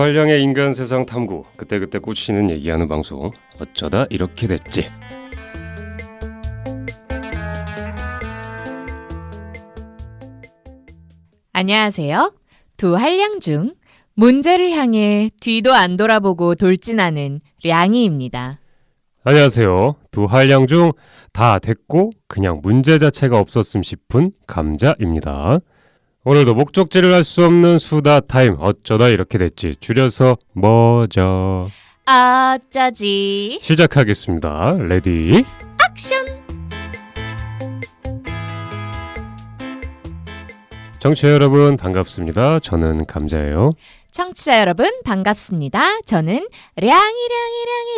두한량의 인간 세상 탐구, 그때그때 꽂히는 얘기하는 방송, 어쩌다 이렇게 됐지. 안녕하세요. 두한량 중 문제를 향해 뒤도 안 돌아보고 돌진하는 량이입니다. 안녕하세요. 두한량 중 다 됐고 그냥 문제 자체가 없었음 싶은 감자입니다. 오늘도 목적지를 알 수 없는 수다 타임, 어쩌다 이렇게 됐지. 줄여서 뭐죠? 어쩌지? 시작하겠습니다. 레디 액션! 청취자 여러분 반갑습니다. 저는 감자예요. 청취자 여러분 반갑습니다. 저는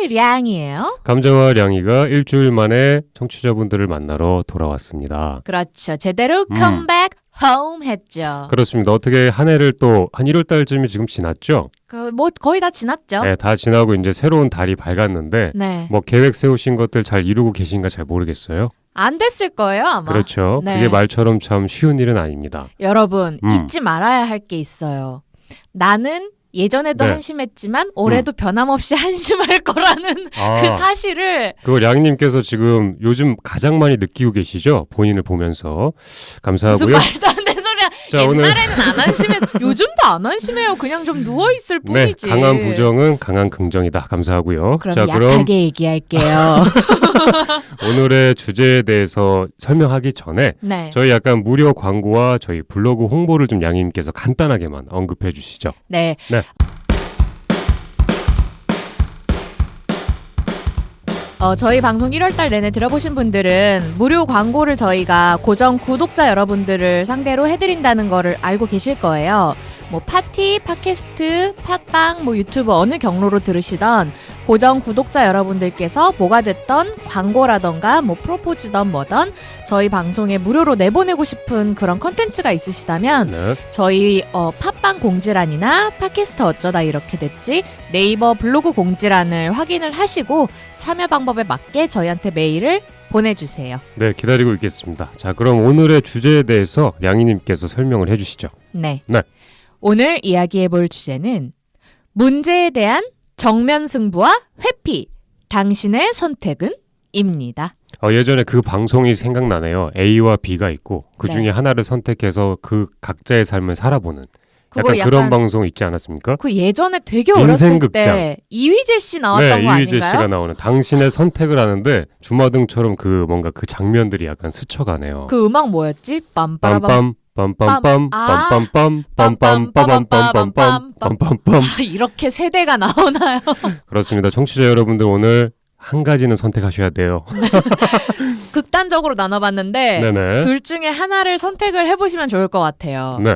량이에요. 감자와 량이가 일주일 만에 청취자분들을 만나러 돌아왔습니다. 그렇죠. 제대로 컴백 홈 했죠. 그렇습니다. 어떻게 한 해를 또 한 1월 달쯤이 지금 지났죠? 뭐 거의 다 지났죠? 네, 다 지나고 이제 새로운 달이 밝았는데 네. 뭐 계획 세우신 것들 잘 이루고 계신가 잘 모르겠어요. 안 됐을 거예요, 아마. 그렇죠. 네. 그게 말처럼 참 쉬운 일은 아닙니다. 여러분, 잊지 말아야 할 게 있어요. 나는 예전에도 네. 한심했지만 올해도 변함없이 한심할 거라는 그 사실을 그거 량님께서 지금 요즘 가장 많이 느끼고 계시죠? 본인을 보면서. 감사하고요. 무슨 말도 안 되는 소리야. 자, 옛날에는 안 한심해서 요즘도 안 한심해요. 그냥 좀 누워있을 뿐이지. 네, 강한 부정은 강한 긍정이다. 감사하고요. 그럼 자, 약하게 얘기할게요. 오늘의 주제에 대해서 설명하기 전에 네. 저희 약간 무료 광고와 저희 블로그 홍보를 좀 양님께서 간단하게만 언급해 주시죠. 네. 네. 저희 방송 1월달 내내 들어보신 분들은 무료 광고를 저희가 고정 구독자 여러분들을 상대로 해드린다는 거를 알고 계실 거예요. 뭐 파티, 팟캐스트, 팟빵, 뭐 유튜브 어느 경로로 들으시던 고정 구독자 여러분들께서 뭐가 됐던 광고라던가 뭐 프로포즈던 뭐던 저희 방송에 무료로 내보내고 싶은 그런 컨텐츠가 있으시다면 네. 저희 팟빵 공지란이나 팟캐스트 어쩌다 이렇게 됐지 네이버 블로그 공지란을 확인을 하시고 참여 방법에 맞게 저희한테 메일을 보내주세요. 네, 기다리고 있겠습니다. 자, 그럼 오늘의 주제에 대해서 량이님께서 설명을 해주시죠. 네. 네. 오늘 이야기해볼 주제는 문제에 대한 정면 승부와 회피, 당신의 선택은? 입니다. 예전에 그 방송이 생각나네요. A와 B가 있고 그 중에 네. 하나를 선택해서 그 각자의 삶을 살아보는 약간 그런 방송 있지 않았습니까? 그 예전에 되게 어렸을 인생극장. 때 이휘재 씨 나왔던 거 이휘재 아닌가요? 씨가 나오는 당신의 선택을 하는데 주마등처럼 그 뭔가 그 장면들이 약간 스쳐가네요. 그 음악 뭐였지? 빰빠라밤. 빰빰 빰빰빰 빰빰빰 빰빰빰 빰빰빰 이렇게 세대가 나오나요? 그렇습니다. 청취자 여러분들 오늘 한 가지는 선택하셔야 돼요. 극단적으로 나눠봤는데 네네. 둘 중에 하나를 선택을 해보시면 좋을 것 같아요. 네.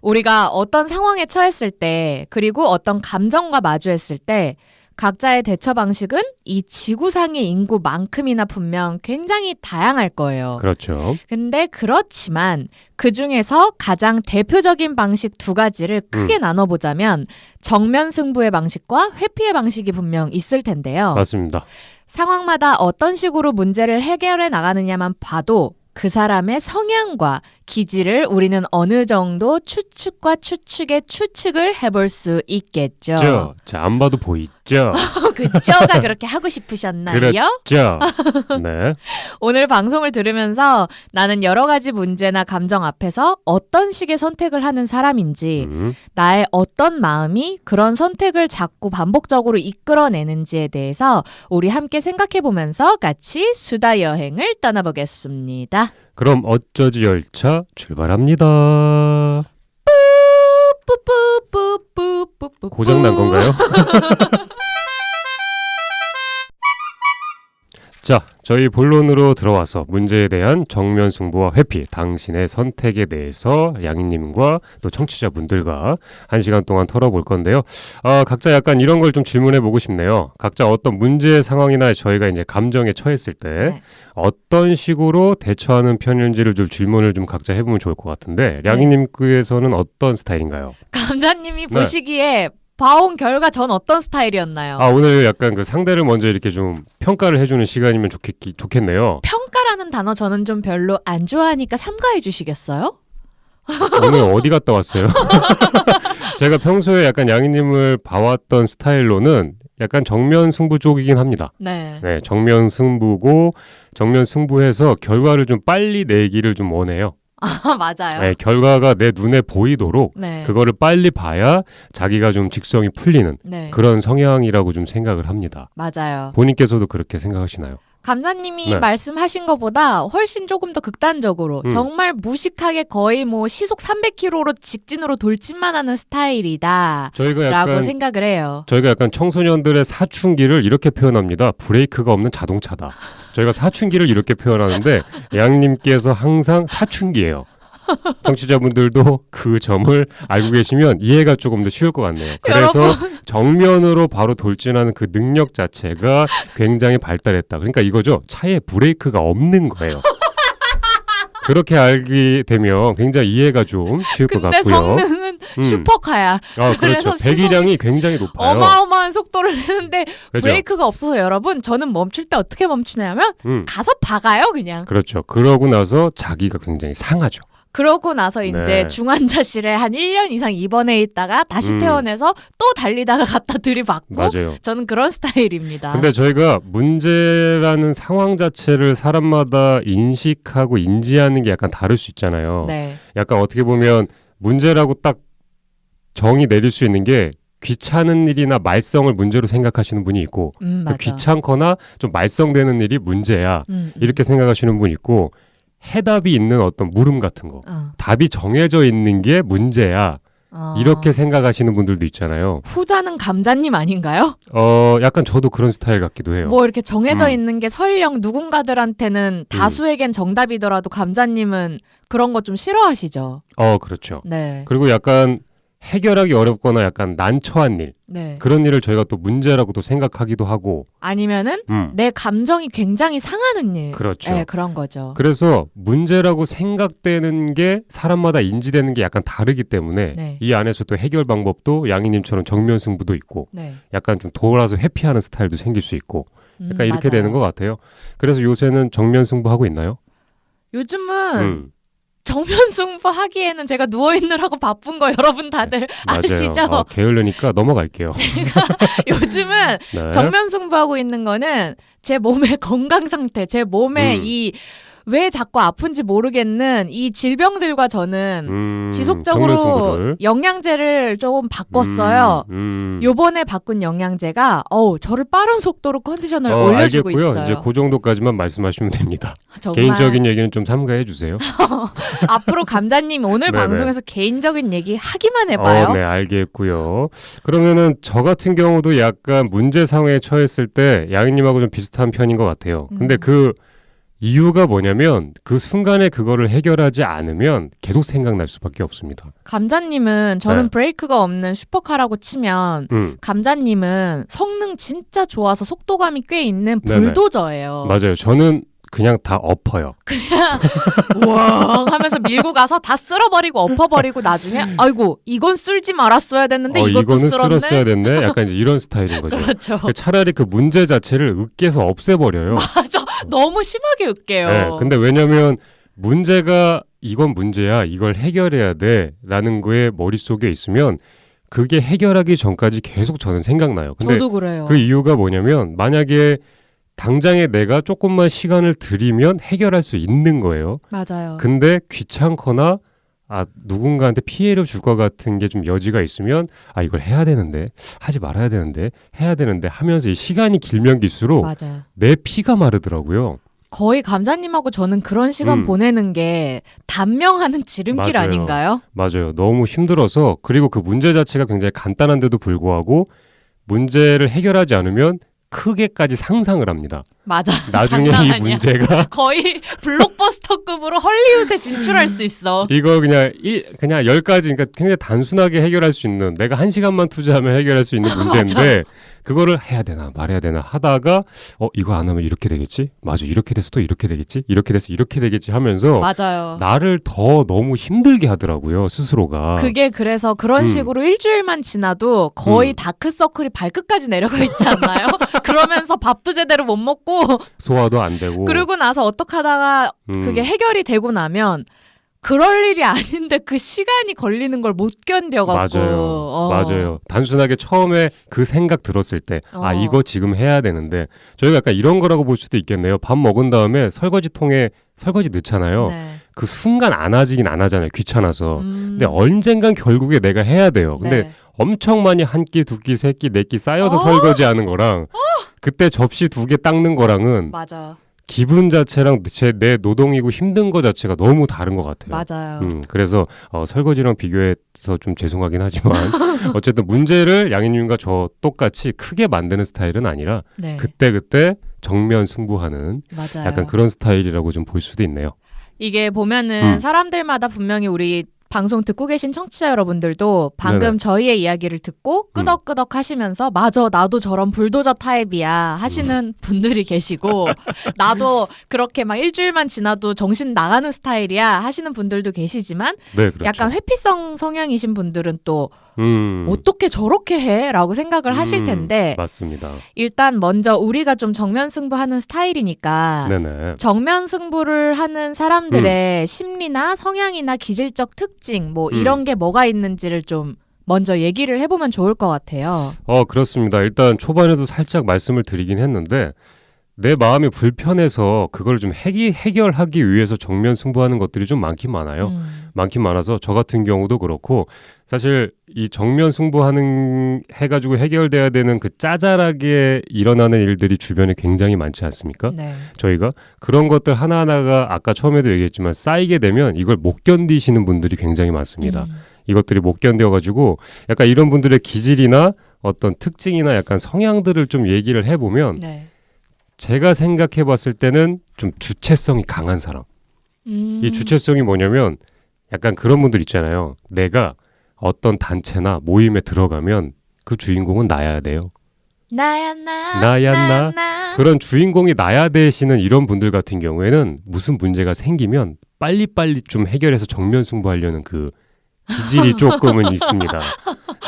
우리가 어떤 상황에 처했을 때 그리고 어떤 감정과 마주했을 때 각자의 대처 방식은 이 지구상의 인구만큼이나 분명 굉장히 다양할 거예요. 그렇죠. 근데 그렇지만 그 중에서 가장 대표적인 방식 두 가지를 크게 나눠보자면 정면 승부의 방식과 회피의 방식이 분명 있을 텐데요. 맞습니다. 상황마다 어떤 식으로 문제를 해결해 나가느냐만 봐도 그 사람의 성향과 기질을 우리는 어느 정도 추측과 추측의 추측을 해볼 수 있겠죠. 자, 안 봐도 보이죠? 그죠가 그렇게 하고 싶으셨나요? 그렇죠. 네. 오늘 방송을 들으면서 나는 여러 가지 문제나 감정 앞에서 어떤 식의 선택을 하는 사람인지 나의 어떤 마음이 그런 선택을 자꾸 반복적으로 이끌어내는지에 대해서 우리 함께 생각해보면서 같이 수다 여행을 떠나보겠습니다. 그럼 어쩌지 열차 출발합니다. 뿌뿌뿌뿌뿌뿌뿌 고장난 건가요? 자, 저희 본론으로 들어와서 문제에 대한 정면 승부와 회피, 당신의 선택에 대해서 양희님과 또 청취자분들과 1시간 동안 털어볼 건데요. 각자 약간 이런 걸 좀 질문해보고 싶네요. 각자 어떤 문제 상황이나 저희가 이제 감정에 처했을 때 네. 어떤 식으로 대처하는 편인지를 좀 질문을 좀 각자 해보면 좋을 것 같은데 량희님께서는 어떤 스타일인가요? 감자님이 보시기에 봐온 결과 전 어떤 스타일이었나요? 오늘 약간 그 상대를 먼저 이렇게 좀 평가를 해주는 시간이면 좋겠네요. 평가라는 단어 저는 좀 별로 안 좋아하니까 삼가해 주시겠어요? 오늘 어디 갔다 왔어요? 제가 평소에 약간 양희님을 봐왔던 스타일로는 약간 정면 승부 쪽이긴 합니다. 네. 네, 정면 승부고 정면 승부해서 결과를 좀 빨리 내기를 좀 원해요. 맞아요. 네, 결과가 내 눈에 보이도록 네. 그거를 빨리 봐야 자기가 좀 직성이 풀리는 네. 그런 성향이라고 좀 생각을 합니다. 맞아요. 본인께서도 그렇게 생각하시나요? 감자님이 네. 말씀하신 것보다 훨씬 조금 더 극단적으로 정말 무식하게 거의 뭐 시속 300km로 직진으로 돌진만 하는 스타일이다 저희가 라고 약간 생각을 해요. 저희가 약간 청소년들의 사춘기를 이렇게 표현합니다. 브레이크가 없는 자동차다. 저희가 사춘기를 이렇게 표현하는데 양님께서 항상 사춘기예요. 청취자분들도 그 점을 알고 계시면 이해가 조금 더 쉬울 것 같네요. 그래서 정면으로 바로 돌진하는 그 능력 자체가 굉장히 발달했다. 그러니까 이거죠. 차에 브레이크가 없는 거예요. 그렇게 알게 되면 굉장히 이해가 좀 쉬울 것 근데 같고요. 성능은 슈퍼카야. 아, 그렇죠. 그래서 배기량이 굉장히 높아요. 어마어마한 속도를 내는데 그죠? 브레이크가 없어서 여러분 저는 멈출 때 어떻게 멈추냐면 가서 박아요 그냥. 그렇죠. 그러고 나서 자기가 굉장히 상하죠. 그러고 나서 이제 네. 중환자실에 한 1년 이상 입원해 있다가 다시 퇴원해서 또 달리다가 갖다 들이받고 맞아요. 저는 그런 스타일입니다. 근데 저희가 문제라는 상황 자체를 사람마다 인식하고 인지하는 게 약간 다를 수 있잖아요. 네. 약간 어떻게 보면 문제라고 딱 정의 내릴 수 있는 게 귀찮은 일이나 말썽을 문제로 생각하시는 분이 있고 맞아. 귀찮거나 좀 말썽되는 일이 문제야 이렇게 생각하시는 분이 있고 해답이 있는 어떤 물음 같은 거 답이 정해져 있는 게 문제야 이렇게 생각하시는 분들도 있잖아요. 후자는 감자님 아닌가요? 약간 저도 그런 스타일 같기도 해요. 뭐 이렇게 정해져 있는 게 설령 누군가들한테는 다수에겐 정답이더라도 감자님은 그런 거 좀 싫어하시죠? 그렇죠. 네. 그리고 약간 해결하기 어렵거나 약간 난처한 일 네. 그런 일을 저희가 또 문제라고 또 생각하기도 하고 아니면은 내 감정이 굉장히 상하는 일. 그렇죠. 네, 그런 거죠. 그래서 문제라고 생각되는 게 사람마다 인지되는 게 약간 다르기 때문에 네. 이 안에서 또 해결 방법도 양희님처럼 정면 승부도 있고 네. 약간 좀 돌아서 회피하는 스타일도 생길 수 있고 약간 이렇게 맞아요. 되는 것 같아요. 그래서 요새는 정면 승부하고 있나요? 요즘은 정면 승부하기에는 제가 누워있느라고 바쁜 거 여러분 다들 아시죠? 맞아요. 게을르니까 넘어갈게요. 요즘은 네. 정면 승부하고 있는 거는 제 몸의 건강 상태, 제 몸의 이 왜 자꾸 아픈지 모르겠는 이 질병들과 저는 지속적으로 정면 승부를. 영양제를 조금 바꿨어요. 요번에 바꾼 영양제가 저를 빠른 속도로 컨디션을 올려주고 알겠고요. 있어요. 이제 그 정도까지만 말씀하시면 됩니다. 정말 개인적인 얘기는 좀 삼가해 주세요. 앞으로 감자님 오늘 네네. 방송에서 개인적인 얘기 하기만 해봐요. 네, 알겠고요. 그러면은 저 같은 경우도 약간 문제 상황에 처했을 때 양희님하고 좀 비슷한 편인 것 같아요. 근데 그 이유가 뭐냐면 그 순간에 그거를 해결하지 않으면 계속 생각날 수밖에 없습니다. 감자님은 저는 네. 브레이크가 없는 슈퍼카라고 치면 감자님은 성능 진짜 좋아서 속도감이 꽤 있는 네네. 불도저예요. 맞아요. 저는 그냥 다 엎어요. 우왕 하면서 밀고 가서 다 쓸어버리고 엎어버리고 나중에 아이고 이건 쓸지 말았어야 됐는데 이것도 이거는 쓸었네. 쓸었어야 됐네. 약간 이제 이런 스타일인 거죠. 그렇죠. 차라리 그 문제 자체를 으깨서 없애버려요. 맞아. 너무 심하게 으깨요. 네, 근데 왜냐면 문제가 이건 문제야. 이걸 해결해야 돼. 라는 거에 머릿속에 있으면 그게 해결하기 전까지 계속 저는 생각나요. 근데 저도 그래요. 그 이유가 뭐냐면 만약에 당장에 내가 조금만 시간을 들이면 해결할 수 있는 거예요. 맞아요. 근데 귀찮거나 누군가한테 피해를 줄 것 같은 게 좀 여지가 있으면 이걸 해야 되는데 하지 말아야 되는데 해야 되는데 하면서 이 시간이 길면 길수록 맞아요. 내 피가 마르더라고요. 거의 감자님하고 저는 그런 시간 보내는 게 단명하는 지름길 맞아요. 아닌가요? 맞아요. 너무 힘들어서 그리고 그 문제 자체가 굉장히 간단한데도 불구하고 문제를 해결하지 않으면 크게까지 상상을 합니다. 맞아. 나중에 장난 이 아니야. 문제가 거의 블록버스터급으로 헐리우드에 진출할 수 있어. 이거 그냥 10가지 그러니까 굉장히 단순하게 해결할 수 있는 내가 1시간만 투자하면 해결할 수 있는 문제인데 그거를 해야 되나 말아야 되나 하다가 이거 안 하면 이렇게 되겠지? 맞아. 이렇게 돼서 또 이렇게 되겠지? 이렇게 돼서 이렇게 되겠지 하면서 맞아요. 나를 더 너무 힘들게 하더라고요. 스스로가. 그게 그래서 그런 식으로 일주일만 지나도 거의 다크서클이 발끝까지 내려가 있지 않나요? 그러면서 밥도 제대로 못 먹고 소화도 안 되고 그러고 나서 어떡하다가 그게 해결이 되고 나면 그럴 일이 아닌데 그 시간이 걸리는 걸 못 견뎌갖고. 맞아요. 단순하게 처음에 그 생각 들었을 때, 이거 지금 해야 되는데, 저희가 약간 이런 거라고 볼 수도 있겠네요. 밥 먹은 다음에 설거지통에 설거지 넣잖아요. 네. 그 순간 안 하지긴 안 하잖아요. 귀찮아서. 근데 언젠간 결국에 내가 해야 돼요. 근데 네. 엄청 많이 한 끼, 두 끼, 세 끼, 네 끼 쌓여서 설거지하는 거랑 그때 접시 2개 닦는 거랑은 맞아. 기분 자체랑 내 노동이고 힘든 거 자체가 너무 다른 것 같아요. 맞아요. 그래서 설거지랑 비교해서 좀 죄송하긴 하지만 어쨌든 문제를 양희님과 저 똑같이 크게 만드는 스타일은 아니라 네. 그때그때 정면 승부하는 맞아요. 약간 그런 스타일이라고 좀 볼 수도 있네요. 이게 보면은 사람들마다 분명히 우리 방송 듣고 계신 청취자 여러분들도 방금 네네. 저희의 이야기를 듣고 끄덕끄덕 하시면서 맞아 나도 저런 불도저 타입이야 하시는 분들이 계시고 나도 그렇게 막 일주일만 지나도 정신 나가는 스타일이야 하시는 분들도 계시지만 네, 그렇죠. 약간 회피성 성향이신 분들은 또 어떻게 저렇게 해? 라고 생각을 하실 텐데 맞습니다. 일단 먼저 우리가 좀 정면 승부하는 스타일이니까 네네. 정면 승부를 하는 사람들의 심리나 성향이나 기질적 특징 뭐 이런 게 뭐가 있는지를 좀 먼저 얘기를 해보면 좋을 것 같아요. 그렇습니다. 일단 초반에도 살짝 말씀을 드리긴 했는데 내 마음이 불편해서 그걸 좀 해결하기 위해서 정면 승부하는 것들이 좀 많긴 많아요. 많긴 많아서 저 같은 경우도 그렇고 사실 이 정면 승부하는 해가지고 해결돼야 되는 그 짜잘하게 일어나는 일들이 주변에 굉장히 많지 않습니까? 네. 저희가 그런 것들 하나하나가 아까 처음에도 얘기했지만 쌓이게 되면 이걸 못 견디시는 분들이 굉장히 많습니다. 이것들이 못 견뎌가지고 약간 이런 분들의 기질이나 어떤 특징이나 약간 성향들을 좀 얘기를 해보면 네. 제가 생각해 봤을 때는 좀 주체성이 강한 사람. 이 주체성이 뭐냐면 약간 그런 분들 있잖아요. 내가 어떤 단체나 모임에 들어가면 그 주인공은 나야 돼요. 나야 나. 그런 주인공이 나야 되시는 이런 분들 같은 경우에는 무슨 문제가 생기면 빨리빨리 좀 해결해서 정면 승부하려는 그 기질이 조금은 있습니다.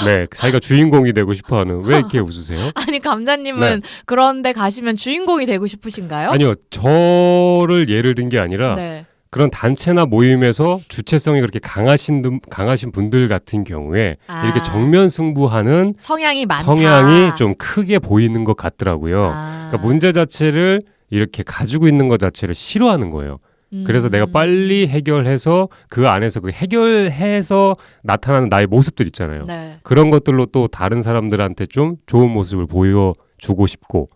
네, 자기가 주인공이 되고 싶어하는. 왜 이렇게 웃으세요? 아니 감자님은 그런데 가시면 주인공이 되고 싶으신가요? 아니요, 저를 예를 든 게 아니라 네. 그런 단체나 모임에서 주체성이 그렇게 강하신 분들 같은 경우에 이렇게 정면 승부하는 성향이 많다. 성향이 좀 크게 보이는 것 같더라고요. 그러니까 문제 자체를 이렇게 가지고 있는 것 자체를 싫어하는 거예요. 그래서 내가 빨리 해결해서 그 안에서 그 해결해서 나타나는 나의 모습들 있잖아요. 네. 그런 것들로 또 다른 사람들한테 좀 좋은 모습을 보여주고 싶고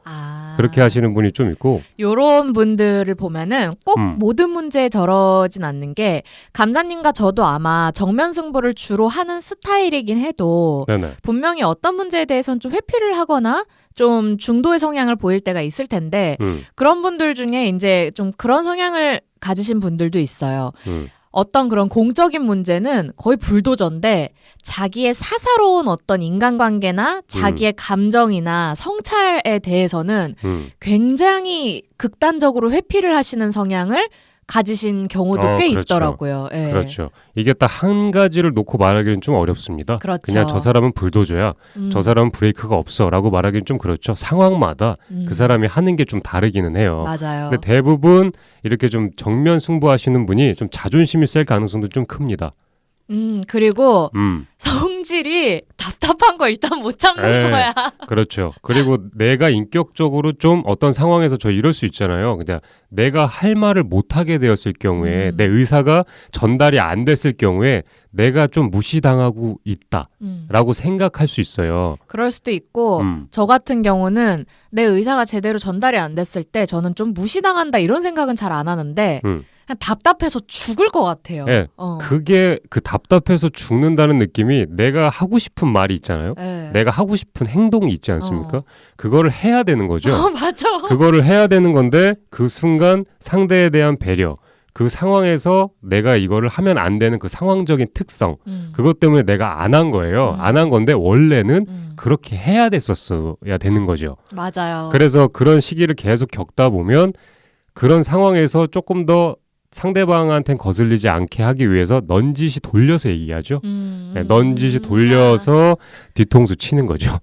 그렇게 하시는 분이 좀 있고 요런 분들을 보면은 꼭 모든 문제에 저러진 않는 게 감자님과 저도 아마 정면 승부를 주로 하는 스타일이긴 해도 네네. 분명히 어떤 문제에 대해서는 좀 회피를 하거나 좀 중도의 성향을 보일 때가 있을 텐데 그런 분들 중에 이제 좀 그런 성향을 가지신 분들도 있어요. 어떤 그런 공적인 문제는 거의 불도저인데 자기의 사사로운 어떤 인간관계나 자기의 감정이나 성찰에 대해서는 굉장히 극단적으로 회피를 하시는 성향을 가지신 경우도 꽤 그렇죠. 있더라고요. 예. 그렇죠. 이게 딱 한 가지를 놓고 말하기는 좀 어렵습니다. 그렇죠. 그냥 저 사람은 불도저야. 저 사람은 브레이크가 없어 라고 말하기는 좀 그렇죠. 상황마다 그 사람이 하는 게 좀 다르기는 해요. 맞아요. 근데 대부분 이렇게 좀 정면 승부하시는 분이 좀 자존심이 셀 가능성도 좀 큽니다. 그리고 성질이 답답한 거 일단 못 참는 거야. 그렇죠. 그리고 내가 인격적으로 좀 어떤 상황에서 저 이럴 수 있잖아요. 그냥 내가 할 말을 못하게 되었을 경우에 내 의사가 전달이 안 됐을 경우에 내가 좀 무시당하고 있다라고 생각할 수 있어요. 그럴 수도 있고 저 같은 경우는 내 의사가 제대로 전달이 안 됐을 때 저는 좀 무시당한다 이런 생각은 잘 안 하는데 그냥 답답해서 죽을 것 같아요. 네, 그게 그 답답해서 죽는다는 느낌이 내가 하고 싶은 말이 있잖아요. 네. 내가 하고 싶은 행동이 있지 않습니까? 그거를 해야 되는 거죠. 맞아. 그거를 해야 되는 건데 그 순간 상대에 대한 배려, 그 상황에서 내가 이거를 하면 안 되는 그 상황적인 특성, 그것 때문에 내가 안 한 거예요. 안 한 건데 원래는 그렇게 해야 됐었어야 되는 거죠. 맞아요. 그래서 그런 시기를 계속 겪다 보면 그런 상황에서 조금 더 상대방한텐 거슬리지 않게 하기 위해서 넌지시 돌려서 얘기하죠. 네, 넌지시 아. 돌려서 뒤통수 치는 거죠.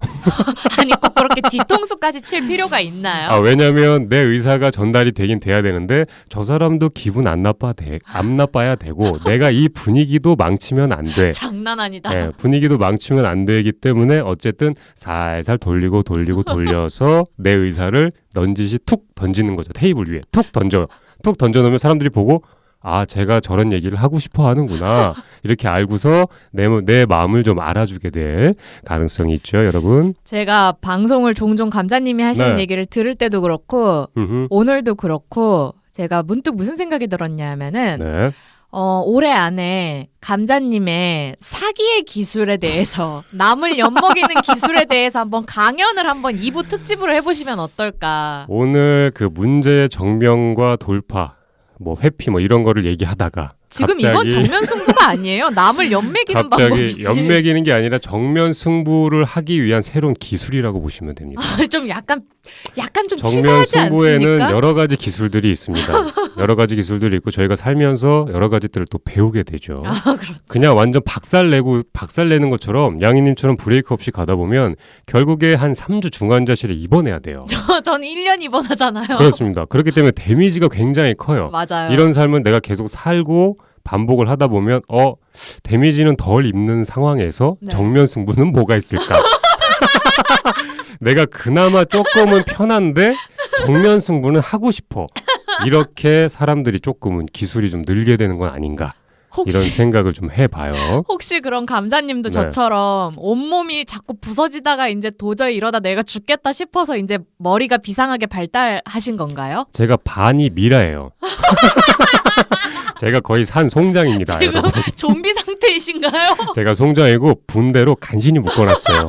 아니 꼭 그렇게 뒤통수까지 칠 필요가 있나요? 아, 왜냐면 내 의사가 전달이 되긴 돼야 되는데 저 사람도 기분 안 나빠야 되고 내가 이 분위기도 망치면 안 돼. 장난 아니다. 네, 분위기도 망치면 안 되기 때문에 어쨌든 살살 돌려서 내 의사를 넌지시 툭 던지는 거죠. 테이블 위에 툭 던져놓으면 사람들이 보고 아, 제가 저런 얘기를 하고 싶어 하는구나. 이렇게 알고서 내 마음을 좀 알아주게 될 가능성이 있죠, 여러분. 제가 방송을 종종 감자님이 하시는 네. 얘기를 들을 때도 그렇고 오늘도 그렇고 제가 문득 무슨 생각이 들었냐면은 네. 올해 안에 감자님의 사기의 기술에 대해서 남을 엿먹이는 기술에 대해서 한번 강연을 한번 2부 특집으로 해보시면 어떨까. 오늘 그 문제의 정명과 돌파, 뭐 회피 뭐 이런 거를 얘기하다가 지금 갑자기, 이건 정면 승부가 아니에요. 남을 엿먹이는 갑자기 방법이지. 연맥이는 게 아니라 정면 승부를 하기 위한 새로운 기술이라고 보시면 됩니다. 좀 약간 좀 정면 치사하지 승부에는 않습니까? 여러 가지 기술들이 있습니다. 여러 가지 기술들이 있고 저희가 살면서 여러 가지들을 또 배우게 되죠. 그렇죠. 그냥 완전 박살내는 것처럼 양이님처럼 브레이크 없이 가다 보면 결국에 한 3주 중환자실에 입원해야 돼요. 전 1년 입원하잖아요. 그렇습니다. 그렇기 때문에 데미지가 굉장히 커요. 맞아요. 이런 삶은 내가 계속 살고 반복을 하다 보면 데미지는 덜 입는 상황에서 네. 정면 승부는 뭐가 있을까? 내가 그나마 조금은 편한데 정면 승부는 하고 싶어. 이렇게 사람들이 조금은 기술이 좀 늘게 되는 건 아닌가. 이런 생각을 좀 해봐요. 혹시 그런 감자님도 네. 저처럼 온몸이 자꾸 부서지다가 이제 도저히 이러다 내가 죽겠다 싶어서 이제 머리가 비상하게 발달하신 건가요? 제가 반이 미라예요. 제가 거의 산 송장입니다. 지금 여러분. 좀비 상태이신가요? 제가 송장이고 분대로 간신히 묶어놨어요.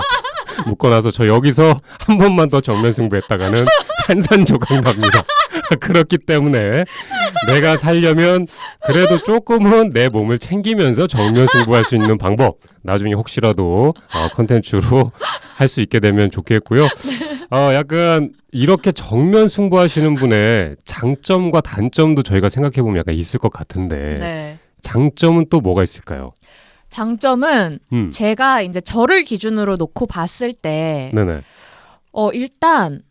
묶어놔서 저 여기서 한 번만 더 정면 승부했다가는 산산조각 납니다. 그렇기 때문에 내가 살려면 그래도 조금은 내 몸을 챙기면서 정면 승부할 수 있는 방법 나중에 혹시라도 컨텐츠로 할 수 있게 되면 좋겠고요. 약간 이렇게 정면 승부하시는 분의 장점과 단점도 저희가 생각해보면 약간 있을 것 같은데 네. 장점은 또 뭐가 있을까요? 장점은 제가 이제 저를 기준으로 놓고 봤을 때 네네. 일단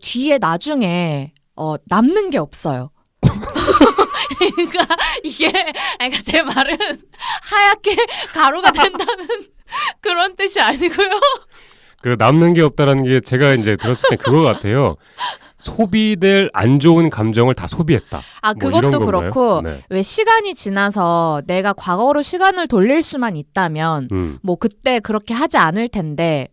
뒤에 나중에 남는 게 없어요. 그러니까 제 말은 하얗게 가루가 된다는 그런 뜻이 아니고요. 그 남는 게 없다라는 게 제가 이제 들었을 때 그거 같아요. 소비될 안 좋은 감정을 다 소비했다. 뭐 그것도 이런 건가요? 그렇고 네. 왜 시간이 지나서 내가 과거로 시간을 돌릴 수만 있다면 뭐 그때 그렇게 하지 않을 텐데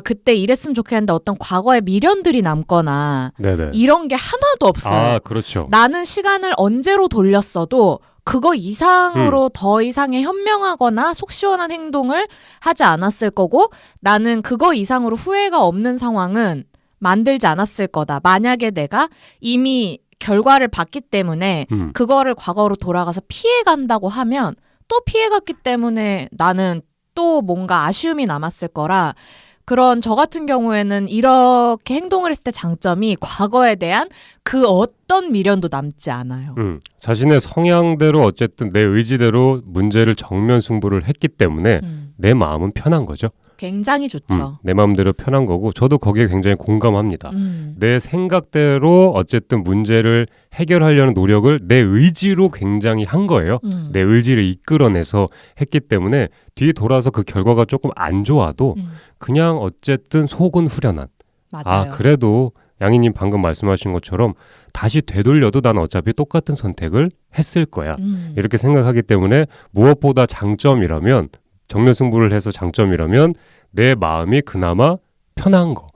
그때 이랬으면 좋겠는데 어떤 과거의 미련들이 남거나 네네. 이런 게 하나도 없어요. 그렇죠. 나는 시간을 언제로 돌렸어도 그거 이상으로 더 이상의 현명하거나 속 시원한 행동을 하지 않았을 거고 나는 그거 이상으로 후회가 없는 상황은 만들지 않았을 거다. 만약에 내가 이미 결과를 봤기 때문에 그거를 과거로 돌아가서 피해간다고 하면 또 피해갔기 때문에 나는 또 뭔가 아쉬움이 남았을 거라 그런 저 같은 경우에는 이렇게 행동을 했을 때 장점이 과거에 대한 그 어떤 미련도 남지 않아요. 자신의 성향대로 어쨌든 내 의지대로 문제를 정면 승부를 했기 때문에 내 마음은 편한 거죠. 굉장히 좋죠. 내 마음대로 편한 거고 저도 거기에 굉장히 공감합니다. 내 생각대로 어쨌든 문제를 해결하려는 노력을 내 의지로 굉장히 한 거예요. 내 의지를 이끌어내서 했기 때문에 뒤에 돌아서 그 결과가 조금 안 좋아도 그냥 어쨌든 속은 후련한. 맞아요. 그래도 양희님 방금 말씀하신 것처럼 다시 되돌려도 난 어차피 똑같은 선택을 했을 거야. 이렇게 생각하기 때문에 무엇보다 장점이라면 정면 승부를 해서 장점이라면 내 마음이 그나마 편한 거.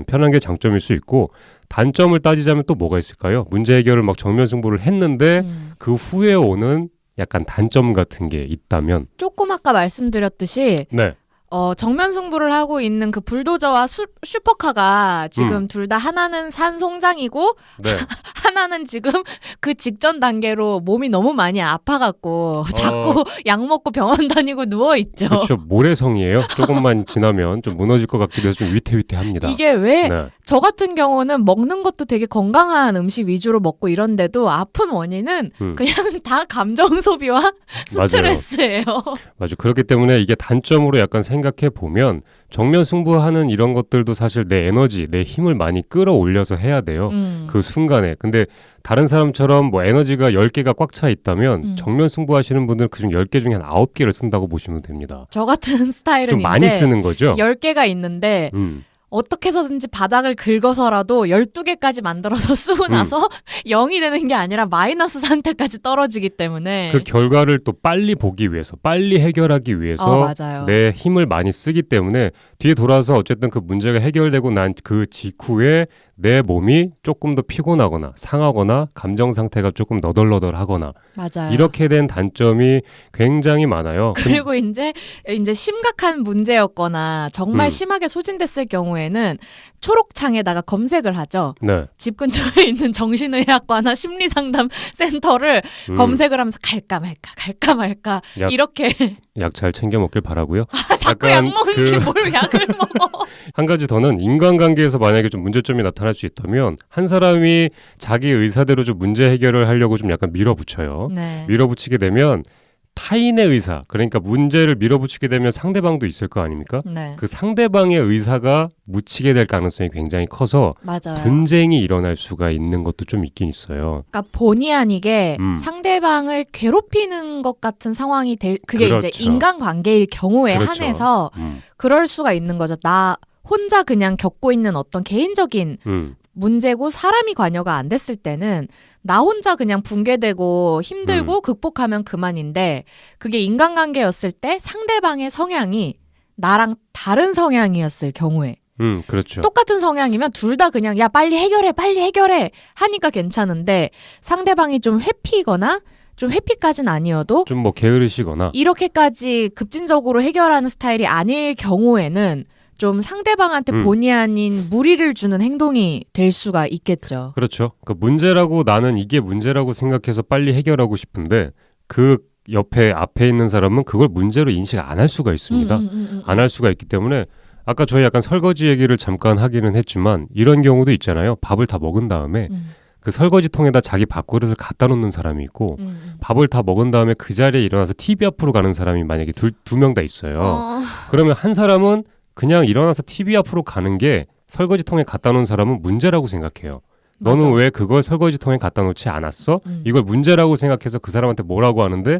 편한 게 장점일 수 있고 단점을 따지자면 또 뭐가 있을까요? 문제 해결을 막 정면 승부를 했는데 그 후에 오는 약간 단점 같은 게 있다면 조금 아까 말씀드렸듯이 네. 정면 승부를 하고 있는 그 불도저와 슈퍼카가 지금 둘 다 하나는 산 송장이고 네. 하나는 지금 그 직전 단계로 몸이 너무 많이 아파갖고 자꾸 약 먹고 병원 다니고 누워있죠. 그렇죠. 모래성이에요. 조금만 지나면 좀 무너질 것 같기도 해서 좀 위태위태합니다. 이게 왜 네. 저 같은 경우는 먹는 것도 되게 건강한 음식 위주로 먹고 이런데도 아픈 원인은 그냥 다 감정 소비와 스트레스예요. 맞아. 그렇기 때문에 이게 단점으로 약간 생각해 보면 정면 승부하는 이런 것들도 사실 내 에너지, 내 힘을 많이 끌어올려서 해야 돼요. 그 순간에. 근데 다른 사람처럼 뭐 에너지가 10개가 꽉 차 있다면 정면 승부하시는 분들은 그중 10개 중에 한 9개를 쓴다고 보시면 됩니다. 저 같은 스타일은 좀 많이 쓰는 거죠? 10개가 있는데 어떻게 해서든지 바닥을 긁어서라도 12개까지 만들어서 쓰고 나서 0이 되는 게 아니라 마이너스 상태까지 떨어지기 때문에 그 결과를 또 빨리 보기 위해서, 빨리 해결하기 위해서 맞아요. 내 힘을 많이 쓰기 때문에 뒤에 돌아서 어쨌든 그 문제가 해결되고 난 그 직후에 내 몸이 조금 더 피곤하거나 상하거나 감정 상태가 조금 너덜너덜하거나 맞아요. 이렇게 된 단점이 굉장히 많아요. 그리고 이제 심각한 문제였거나 정말 심하게 소진됐을 경우에는 초록창에다가 검색을 하죠. 네. 집 근처에 있는 정신의학과나 심리상담 센터를 검색을 하면서 갈까 말까 이렇게 약 잘 챙겨 먹길 바라고요. 자꾸 약 먹는 게 뭘 약을 먹어. 한 가지 더는 인간관계에서 만약에 좀 문제점이 나타날 수 있다면 한 사람이 자기 의사대로 좀 문제 해결을 하려고 좀 약간 밀어붙여요. 네. 밀어붙이게 되면 타인의 의사, 그러니까 문제를 밀어붙이게 되면 상대방도 있을 거 아닙니까? 네. 그 상대방의 의사가 묻히게 될 가능성이 굉장히 커서 맞아요. 분쟁이 일어날 수가 있는 것도 좀 있긴 있어요. 그러니까 본의 아니게 상대방을 괴롭히는 것 같은 상황이 그게 그렇죠. 이제 인간관계일 경우에 그렇죠. 한해서 그럴 수가 있는 거죠. 나 혼자 그냥 겪고 있는 어떤 개인적인 문제고 사람이 관여가 안 됐을 때는 나 혼자 그냥 붕괴되고 힘들고 극복하면 그만인데 그게 인간관계였을 때 상대방의 성향이 나랑 다른 성향이었을 경우에 그렇죠. 똑같은 성향이면 둘 다 그냥 야 빨리 해결해 하니까 괜찮은데 상대방이 좀 회피거나 좀 회피까지는 아니어도 좀 뭐 게으르시거나 이렇게까지 급진적으로 해결하는 스타일이 아닐 경우에는 좀 상대방한테 본의 아닌 무리를 주는 행동이 될 수가 있겠죠. 그렇죠. 그 문제라고 나는 이게 문제라고 생각해서 빨리 해결하고 싶은데 그 옆에 앞에 있는 사람은 그걸 문제로 인식 안 할 수가 있습니다. 안 할 수가 있기 때문에 아까 저희 약간 설거지 얘기를 잠깐 하기는 했지만 이런 경우도 있잖아요. 밥을 다 먹은 다음에 그 설거지통에다 자기 밥그릇을 갖다 놓는 사람이 있고 밥을 다 먹은 다음에 그 자리에 일어나서 TV 앞으로 가는 사람이 만약에 두 명 다 있어요. 그러면 한 사람은 그냥 일어나서 TV 앞으로 가는 게 설거지통에 갖다 놓은 사람은 문제라고 생각해요. 너는 맞아. 왜 그걸 설거지통에 갖다 놓지 않았어? 이걸 문제라고 생각해서 그 사람한테 뭐라고 하는데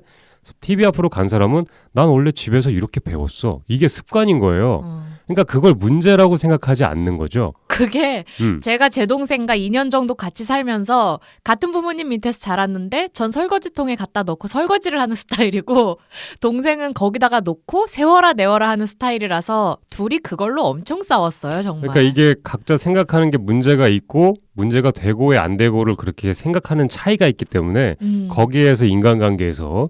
TV 앞으로 간 사람은 난 원래 집에서 이렇게 배웠어. 이게 습관인 거예요. 그러니까 그걸 문제라고 생각하지 않는 거죠. 그게 제가 제 동생과 2년 정도 같이 살면서 같은 부모님 밑에서 자랐는데 전 설거지통에 갖다 놓고 설거지를 하는 스타일이고 동생은 거기다가 놓고 세워라 내워라 하는 스타일이라서 둘이 그걸로 엄청 싸웠어요. 정말. 그러니까 이게 각자 생각하는 게 문제가 있고 문제가 되고에 안 되고를 그렇게 생각하는 차이가 있기 때문에 거기에서 인간관계에서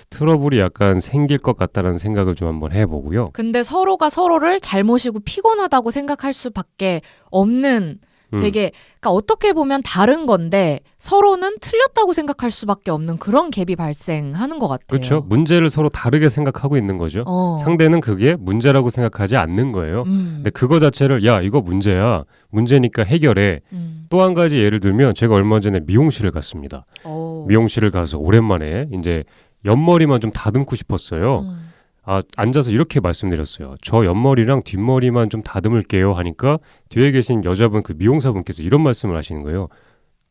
트러블이 약간 생길 것 같다는 생각을 좀 한번 해보고요. 근데 서로가 서로를 잘못이고 피곤하다고 생각할 수밖에 없는 되게 그러니까 어떻게 보면 다른 건데 서로는 틀렸다고 생각할 수밖에 없는 그런 갭이 발생하는 것 같아요. 그렇죠. 문제를 서로 다르게 생각하고 있는 거죠. 상대는 그게 문제라고 생각하지 않는 거예요. 근데 그거 자체를 야 이거 문제야. 문제니까 해결해. 또 한 가지 예를 들면 제가 얼마 전에 미용실을 갔습니다. 미용실을 가서 오랜만에 이제 옆머리만 좀 다듬고 싶었어요. 앉아서 이렇게 말씀드렸어요. 저 옆머리랑 뒷머리만 좀 다듬을게요 하니까 뒤에 계신 여자분 그 미용사분께서 이런 말씀을 하시는 거예요.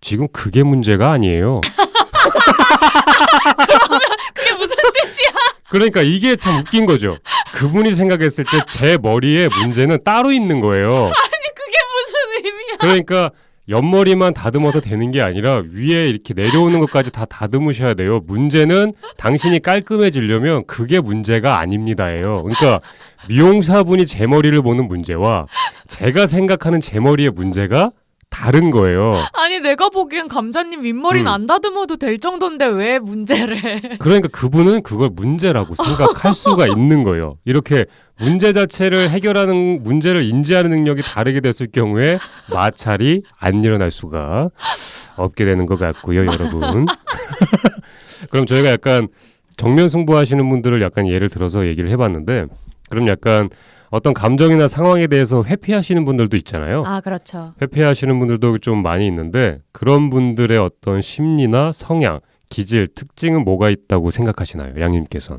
지금 그게 문제가 아니에요. 그러면 그게 무슨 뜻이야? 그러니까 이게 참 웃긴 거죠. 그분이 생각했을 때 제 머리에 문제는 따로 있는 거예요. 아니 그게 무슨 의미야? 그러니까 옆머리만 다듬어서 되는 게 아니라 위에 이렇게 내려오는 것까지 다 다듬으셔야 돼요. 문제는 당신이 깔끔해지려면 그게 문제가 아닙니다예요. 그러니까 미용사분이 제 머리를 보는 문제와 제가 생각하는 제 머리의 문제가 다른 거예요. 아니 내가 보기엔 감자님 윗머리는 안 다듬어도 될 정도인데 왜 문제래? 그러니까 그분은 그걸 문제라고 생각할 수가 있는 거예요. 이렇게 문제 자체를 해결하는 문제를 인지하는 능력이 다르게 됐을 경우에 마찰이 안 일어날 수가 없게 되는 것 같고요, 여러분. 그럼 저희가 약간 정면 승부하시는 분들을 약간 예를 들어서 얘기를 해봤는데, 그럼 약간 어떤 감정이나 상황에 대해서 회피하시는 분들도 있잖아요. 아, 그렇죠. 회피하시는 분들도 좀 많이 있는데, 그런 분들의 어떤 심리나 성향, 기질, 특징은 뭐가 있다고 생각하시나요, 양님께서는?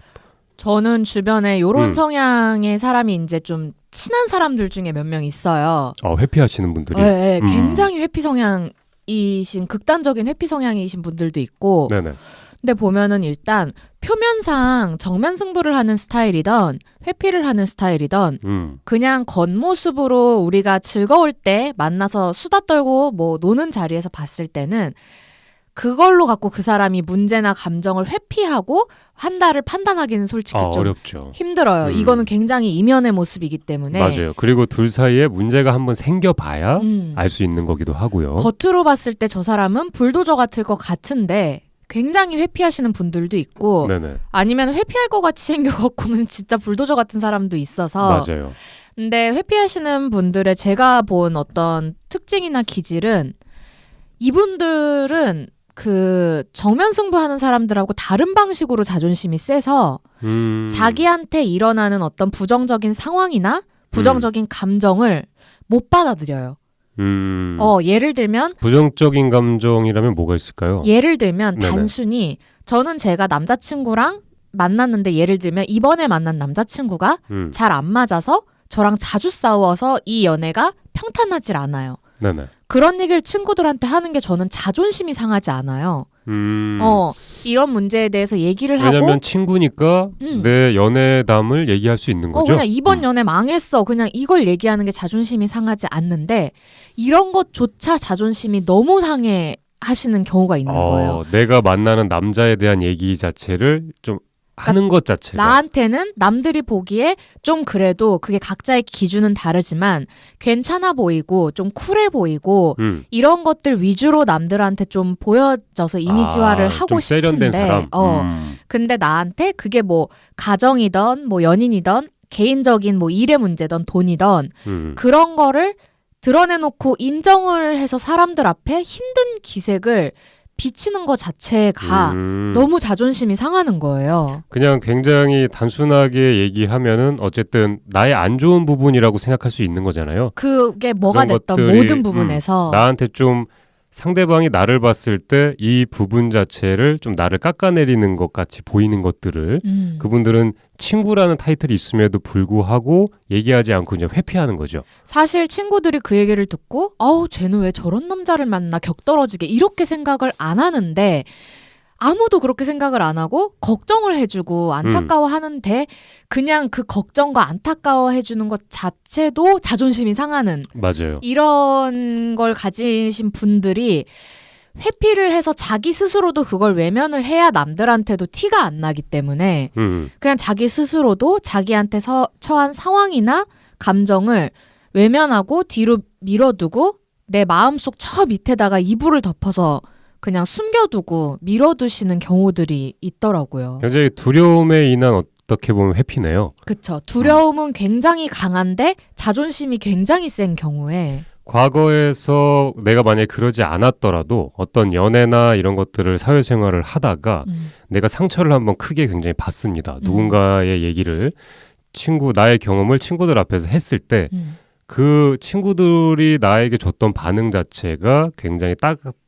저는 주변에 요런 음. 성향의 사람이 이제 좀 친한 사람들 중에 몇 명 있어요. 회피하시는 분들이. 네, 굉장히 회피 성향이신, 극단적인 회피 성향이신 분들도 있고. 네네. 근데 보면은 일단 표면상 정면 승부를 하는 스타일이던 회피를 하는 스타일이던 그냥 겉모습으로 우리가 즐거울 때 만나서 수다 떨고 뭐 노는 자리에서 봤을 때는 그걸로 갖고 그 사람이 문제나 감정을 회피하고 한다를 판단하기는 솔직히 좀 어렵죠. 힘들어요. 이거는 굉장히 이면의 모습이기 때문에. 맞아요. 그리고 둘 사이에 문제가 한번 생겨봐야 음. 알 수 있는 거기도 하고요. 겉으로 봤을 때 저 사람은 불도저 같을 것 같은데 굉장히 회피하시는 분들도 있고 네네. 아니면 회피할 것 같이 생겨갖고는 진짜 불도저 같은 사람도 있어서. 맞아요. 근데 회피하시는 분들의 제가 본 어떤 특징이나 기질은 이분들은 그 정면 승부하는 사람들하고 다른 방식으로 자존심이 세서 자기한테 일어나는 어떤 부정적인 상황이나 부정적인 감정을 못 받아들여요. 예를 들면 부정적인 감정이라면 뭐가 있을까요? 예를 들면 네네. 단순히 저는 제가 남자친구랑 만났는데 예를 들면 이번에 만난 남자친구가 잘 안 맞아서 저랑 자주 싸워서 이 연애가 평탄하질 않아요. 네네. 그런 얘기를 친구들한테 하는 게 저는 자존심이 상하지 않아요. 이런 문제에 대해서 얘기를 왜냐면 하고 친구니까 내 연애담을 얘기할 수 있는 거죠. 그냥 이번 연애 망했어. 그냥 이걸 얘기하는 게 자존심이 상하지 않는데 이런 것조차 자존심이 너무 상해 하시는 경우가 있는 거예요. 내가 만나는 남자에 대한 얘기 자체를 좀 하는 것 자체가 나한테는 남들이 보기에 좀 그래도 그게 각자의 기준은 다르지만 괜찮아 보이고 좀 쿨해 보이고 이런 것들 위주로 남들한테 좀 보여져서 이미지화를 하고 좀 세련된 싶은데 사람. 근데 나한테 그게 뭐 가정이던 뭐 연인이던 개인적인 뭐 일의 문제던 돈이던 그런 거를 드러내놓고 인정을 해서 사람들 앞에 힘든 기색을 비치는 것 자체가 너무 자존심이 상하는 거예요. 그냥 굉장히 단순하게 얘기하면은 어쨌든 나의 안 좋은 부분이라고 생각할 수 있는 거잖아요. 그게 뭐가 그런 됐던 것들이, 모든 부분에서 나한테 좀 상대방이 나를 봤을 때 이 부분 자체를 좀 나를 깎아내리는 것 같이 보이는 것들을 그분들은 친구라는 타이틀이 있음에도 불구하고 얘기하지 않고 그냥 회피하는 거죠. 사실 친구들이 그 얘기를 듣고 쟤는 왜 저런 남자를 만나 격떨어지게 이렇게 생각을 안 하는데 아무도 그렇게 생각을 안 하고 걱정을 해주고 안타까워하는데 그냥 그 걱정과 안타까워해주는 것 자체도 자존심이 상하는 맞아요. 이런 걸 가지신 분들이 회피를 해서 자기 스스로도 그걸 외면을 해야 남들한테도 티가 안 나기 때문에 그냥 자기 스스로도 자기한테 처한 상황이나 감정을 외면하고 뒤로 밀어두고 내 마음속 저 밑에다가 이불을 덮어서 그냥 숨겨두고 밀어두시는 경우들이 있더라고요. 굉장히 두려움에 인한 어떻게 보면 회피네요. 그쵸. 두려움은 굉장히 강한데 자존심이 굉장히 센 경우에 과거에서 내가 만약에 그러지 않았더라도 어떤 연애나 이런 것들을 사회생활을 하다가 내가 상처를 한번 크게 굉장히 받습니다. 누군가의 얘기를 나의 경험을 친구들 앞에서 했을 때 그 친구들이 나에게 줬던 반응 자체가 굉장히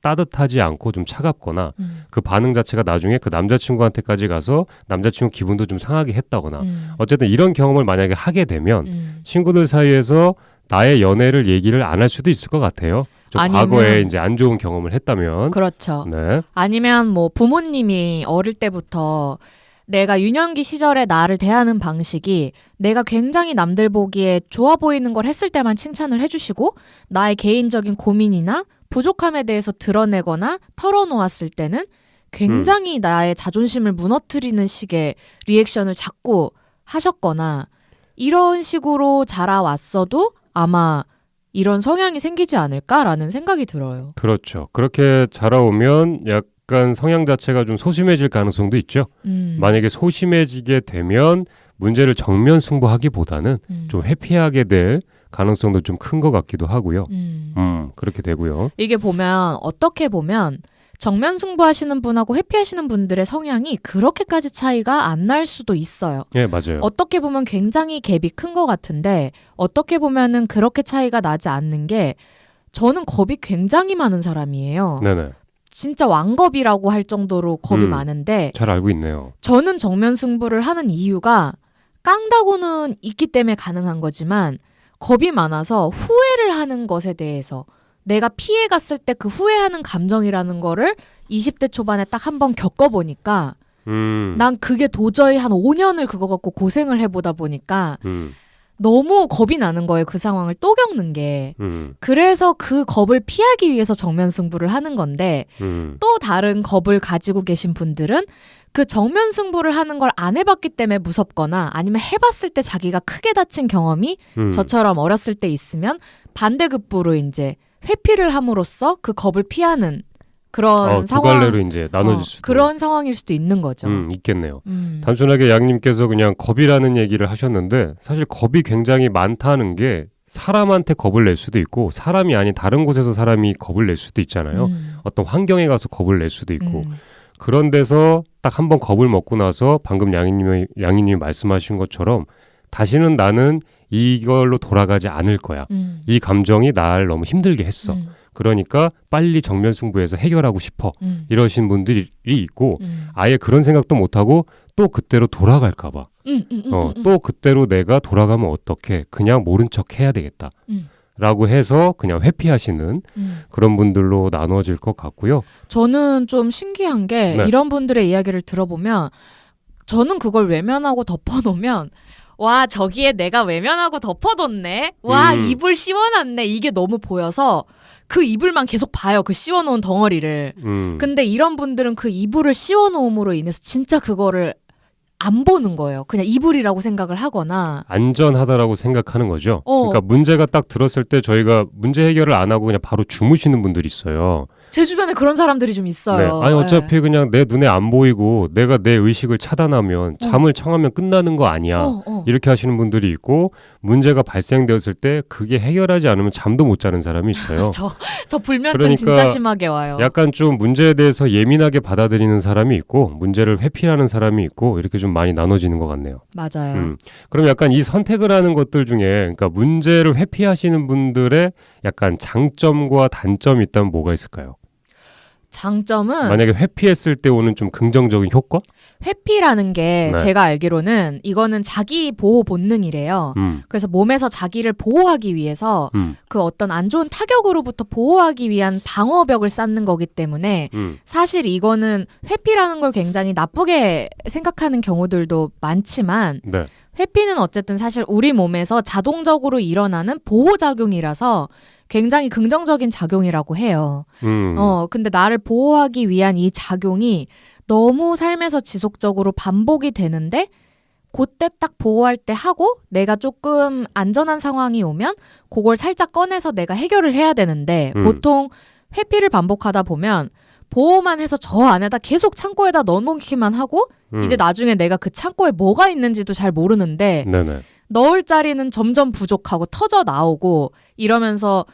따뜻하지 않고 좀 차갑거나 그 반응 자체가 나중에 그 남자친구한테까지 가서 남자친구 기분도 좀 상하게 했다거나 어쨌든 이런 경험을 만약에 하게 되면 친구들 사이에서 나의 연애를 얘기를 안 할 수도 있을 것 같아요. 과거에 이제 안 좋은 경험을 했다면. 그렇죠. 네. 아니면 뭐 부모님이 어릴 때부터 내가 유년기 시절에 나를 대하는 방식이 내가 굉장히 남들 보기에 좋아 보이는 걸 했을 때만 칭찬을 해주시고 나의 개인적인 고민이나 부족함에 대해서 드러내거나 털어놓았을 때는 굉장히 나의 자존심을 무너뜨리는 식의 리액션을 자꾸 하셨거나 이런 식으로 자라왔어도 아마 이런 성향이 생기지 않을까라는 생각이 들어요. 그렇죠. 그렇게 자라오면 약간 성향 자체가 좀 소심해질 가능성도 있죠. 만약에 소심해지게 되면 문제를 정면 승부하기보다는 좀 회피하게 될 가능성도 좀 큰 것 같기도 하고요. 그렇게 되고요. 이게 보면 어떻게 보면 정면 승부하시는 분하고 회피하시는 분들의 성향이 그렇게까지 차이가 안 날 수도 있어요. 예, 맞아요. 어떻게 보면 굉장히 갭이 큰 것 같은데 어떻게 보면은 그렇게 차이가 나지 않는 게 저는 겁이 굉장히 많은 사람이에요. 네네. 진짜 왕겁이라고 할 정도로 겁이 많은데 잘 알고 있네요. 저는 정면 승부를 하는 이유가 깡다구는 있기 때문에 가능한 거지만 겁이 많아서 후회를 하는 것에 대해서 내가 피해 갔을 때 그 후회하는 감정이라는 거를 20대 초반에 딱 한 번 겪어보니까 난 그게 도저히 한 5년을 그거 갖고 고생을 해보다 보니까 너무 겁이 나는 거예요. 그 상황을 또 겪는 게. 그래서 그 겁을 피하기 위해서 정면 승부를 하는 건데 또 다른 겁을 가지고 계신 분들은 그 정면 승부를 하는 걸 안 해봤기 때문에 무섭거나 아니면 해봤을 때 자기가 크게 다친 경험이 저처럼 어렸을 때 있으면 반대급부로 이제 회피를 함으로써 그 겁을 피하는 그런 두 상황, 갈래로 이제 나눠질 수도 그런 상황일 수도 있는 거죠. 있겠네요. 단순하게 양님께서 그냥 겁이라는 얘기를 하셨는데 사실 겁이 굉장히 많다는 게 사람한테 겁을 낼 수도 있고 사람이 아닌 다른 곳에서 사람이 겁을 낼 수도 있잖아요. 어떤 환경에 가서 겁을 낼 수도 있고 그런 데서 딱 한 번 겁을 먹고 나서 방금 양이님이 말씀하신 것처럼 다시는 나는 이걸로 돌아가지 않을 거야. 이 감정이 날 너무 힘들게 했어. 그러니까 빨리 정면 승부해서 해결하고 싶어. 이러신 분들이 있고 아예 그런 생각도 못하고 또 그때로 돌아갈까 봐. 또 그때로 내가 돌아가면 어떡해. 그냥 모른 척 해야 되겠다. 라고 해서 그냥 회피하시는 그런 분들로 나눠질 것 같고요. 저는 좀 신기한 게 네. 이런 분들의 이야기를 들어보면 저는 그걸 외면하고 덮어놓으면 와 저기에 내가 외면하고 덮어뒀네. 와 이불 씌워놨네. 이게 너무 보여서 그 이불만 계속 봐요. 그 씌워놓은 덩어리를. 근데 이런 분들은 그 이불을 씌워놓음으로 인해서 진짜 그거를 안 보는 거예요. 그냥 이불이라고 생각을 하거나 안전하다라고 생각하는 거죠. 그러니까 문제가 딱 들었을 때 저희가 문제 해결을 안 하고 그냥 바로 주무시는 분들이 있어요. 제 주변에 그런 사람들이 좀 있어요. 네. 아니 어차피 그냥 내 눈에 안 보이고 내가 내 의식을 차단하면 잠을 청하면 끝나는 거 아니야. 이렇게 하시는 분들이 있고 문제가 발생되었을 때 그게 해결하지 않으면 잠도 못 자는 사람이 있어요. 저 불면증 그러니까 진짜 심하게 와요. 약간 좀 문제에 대해서 예민하게 받아들이는 사람이 있고 문제를 회피하는 사람이 있고 이렇게 좀 많이 나눠지는 것 같네요. 맞아요. 그럼 약간 이 선택을 하는 것들 중에 그러니까 문제를 회피하시는 분들의 약간 장점과 단점이 있다면 뭐가 있을까요? 장점은 만약에 회피했을 때 오는 좀 긍정적인 효과? 회피라는 게 네. 제가 알기로는 이거는 자기 보호 본능이래요. 그래서 몸에서 자기를 보호하기 위해서 그 어떤 안 좋은 타격으로부터 보호하기 위한 방어벽을 쌓는 거기 때문에 사실 이거는 회피라는 걸 굉장히 나쁘게 생각하는 경우들도 많지만 네. 회피는 어쨌든 사실 우리 몸에서 자동적으로 일어나는 보호작용이라서 굉장히 긍정적인 작용이라고 해요. 근데 나를 보호하기 위한 이 작용이 너무 삶에서 지속적으로 반복이 되는데 그때 딱 보호할 때 하고 내가 조금 안전한 상황이 오면 그걸 살짝 꺼내서 내가 해결을 해야 되는데 보통 회피를 반복하다 보면 보호만 해서 저 안에다 계속 창고에다 넣어놓기만 하고 이제 나중에 내가 그 창고에 뭐가 있는지도 잘 모르는데 네네. 넣을 자리는 점점 부족하고 터져 나오고 이러면서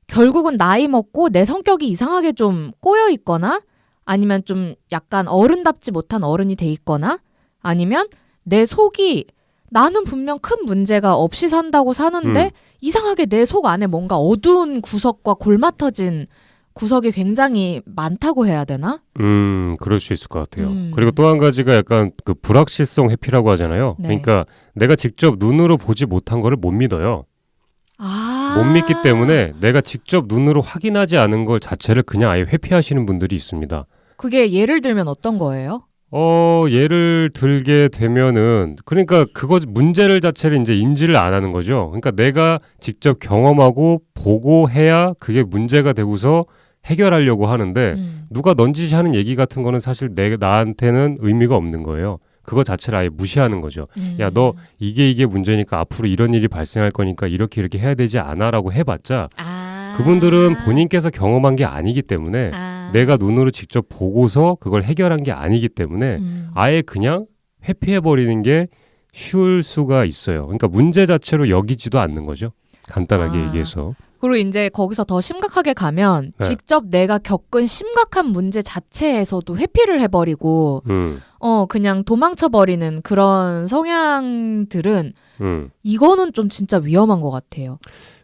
결국은 나이 먹고 내 성격이 이상하게 좀 꼬여 있거나 아니면 좀 약간 어른답지 못한 어른이 돼 있거나 아니면 내 속이 나는 분명 큰 문제가 없이 산다고 사는데 이상하게 내 속 안에 뭔가 어두운 구석과 골마터진 구석이 굉장히 많다고 해야 되나? 그럴 수 있을 것 같아요. 그리고 또 한 가지가 약간 그 불확실성 회피라고 하잖아요. 네. 그러니까 내가 직접 눈으로 보지 못한 거를 못 믿어요. 못 믿기 때문에 내가 직접 눈으로 확인하지 않은 걸 자체를 그냥 아예 회피하시는 분들이 있습니다. 그게 예를 들면 어떤 거예요? 예를 들게 되면은 그러니까 그거 문제를 자체를 이제 인지를 안 하는 거죠. 그러니까 내가 직접 경험하고 보고 해야 그게 문제가 되고서 해결하려고 하는데 누가 넌지시 하는 얘기 같은 거는 사실 나한테는 의미가 없는 거예요. 그거 자체를 아예 무시하는 거죠. 야, 너 이게 문제니까 앞으로 이런 일이 발생할 거니까 이렇게 해야 되지 않아라고 해봤자 그분들은 본인께서 경험한 게 아니기 때문에 내가 눈으로 직접 보고서 그걸 해결한 게 아니기 때문에 아예 그냥 회피해버리는 게 쉬울 수가 있어요. 그러니까 문제 자체로 여기지도 않는 거죠. 간단하게 아. 얘기해서. 그리고 이제 거기서 더 심각하게 가면 네. 직접 내가 겪은 심각한 문제 자체에서도 회피를 해버리고 그냥 도망쳐버리는 그런 성향들은 이거는 좀 진짜 위험한 것 같아요.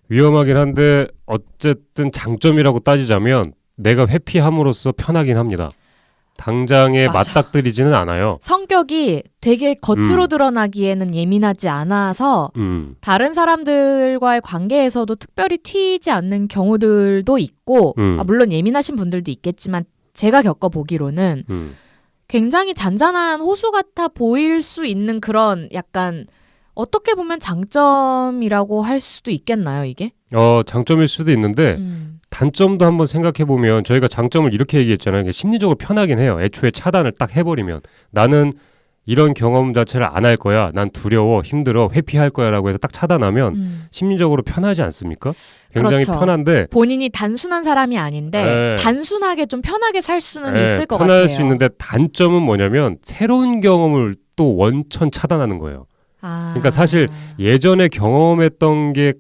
위험하긴 한데 어쨌든 장점이라고 따지자면 내가 회피함으로써 편하긴 합니다. 당장에 맞아. 맞닥뜨리지는 않아요. 성격이 되게 겉으로 드러나기에는 예민하지 않아서 다른 사람들과의 관계에서도 특별히 튀지 않는 경우들도 있고 물론 예민하신 분들도 있겠지만 제가 겪어보기로는 굉장히 잔잔한 호수 같아 보일 수 있는 그런 약간 어떻게 보면 장점이라고 할 수도 있겠나요, 이게? 장점일 수도 있는데 단점도 한번 생각해보면 저희가 장점을 이렇게 얘기했잖아요. 심리적으로 편하긴 해요. 애초에 차단을 딱 해버리면 나는 이런 경험 자체를 안 할 거야. 난 두려워, 힘들어, 회피할 거야 라고 해서 딱 차단하면 심리적으로 편하지 않습니까? 굉장히 그렇죠. 편한데 본인이 단순한 사람이 아닌데 네. 단순하게 좀 편하게 살 수는 네, 있을 것 편할 같아요. 수 있는데 단점은 뭐냐면 새로운 경험을 또 원천 차단하는 거예요. 그러니까 사실 예전에 경험했던 게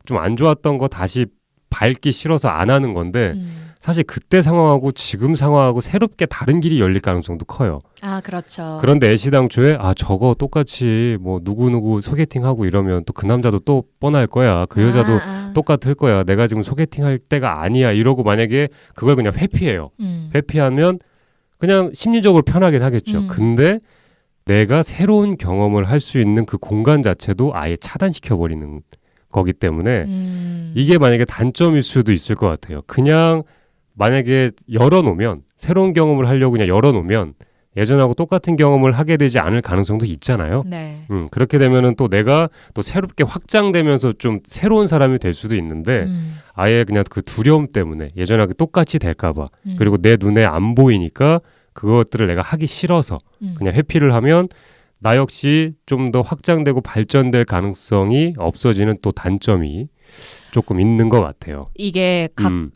좀 안 좋았던 거 다시 밟기 싫어서 안 하는 건데 사실 그때 상황하고 지금 상황하고 새롭게 다른 길이 열릴 가능성도 커요. 그렇죠. 그런데 애시당초에 저거 똑같이 뭐 누구누구 소개팅하고 이러면 또 그 남자도 또 뻔할 거야. 그 여자도 똑같을 거야. 내가 지금 소개팅할 때가 아니야. 이러고 만약에 그걸 그냥 회피해요. 회피하면 그냥 심리적으로 편하긴 하겠죠. 근데 내가 새로운 경험을 할 수 있는 그 공간 자체도 아예 차단시켜버리는 거기 때문에 이게 만약에 단점일 수도 있을 것 같아요. 그냥 만약에 열어놓으면 새로운 경험을 하려고 그냥 열어놓으면 예전하고 똑같은 경험을 하게 되지 않을 가능성도 있잖아요. 네. 그렇게 되면은 또 내가 또 새롭게 확장되면서 좀 새로운 사람이 될 수도 있는데 아예 그냥 그 두려움 때문에 예전하고 똑같이 될까봐 그리고 내 눈에 안 보이니까 그것들을 내가 하기 싫어서 그냥 회피를 하면 나 역시 좀 더 확장되고 발전될 가능성이 없어지는 또 단점이 조금 있는 것 같아요. 이게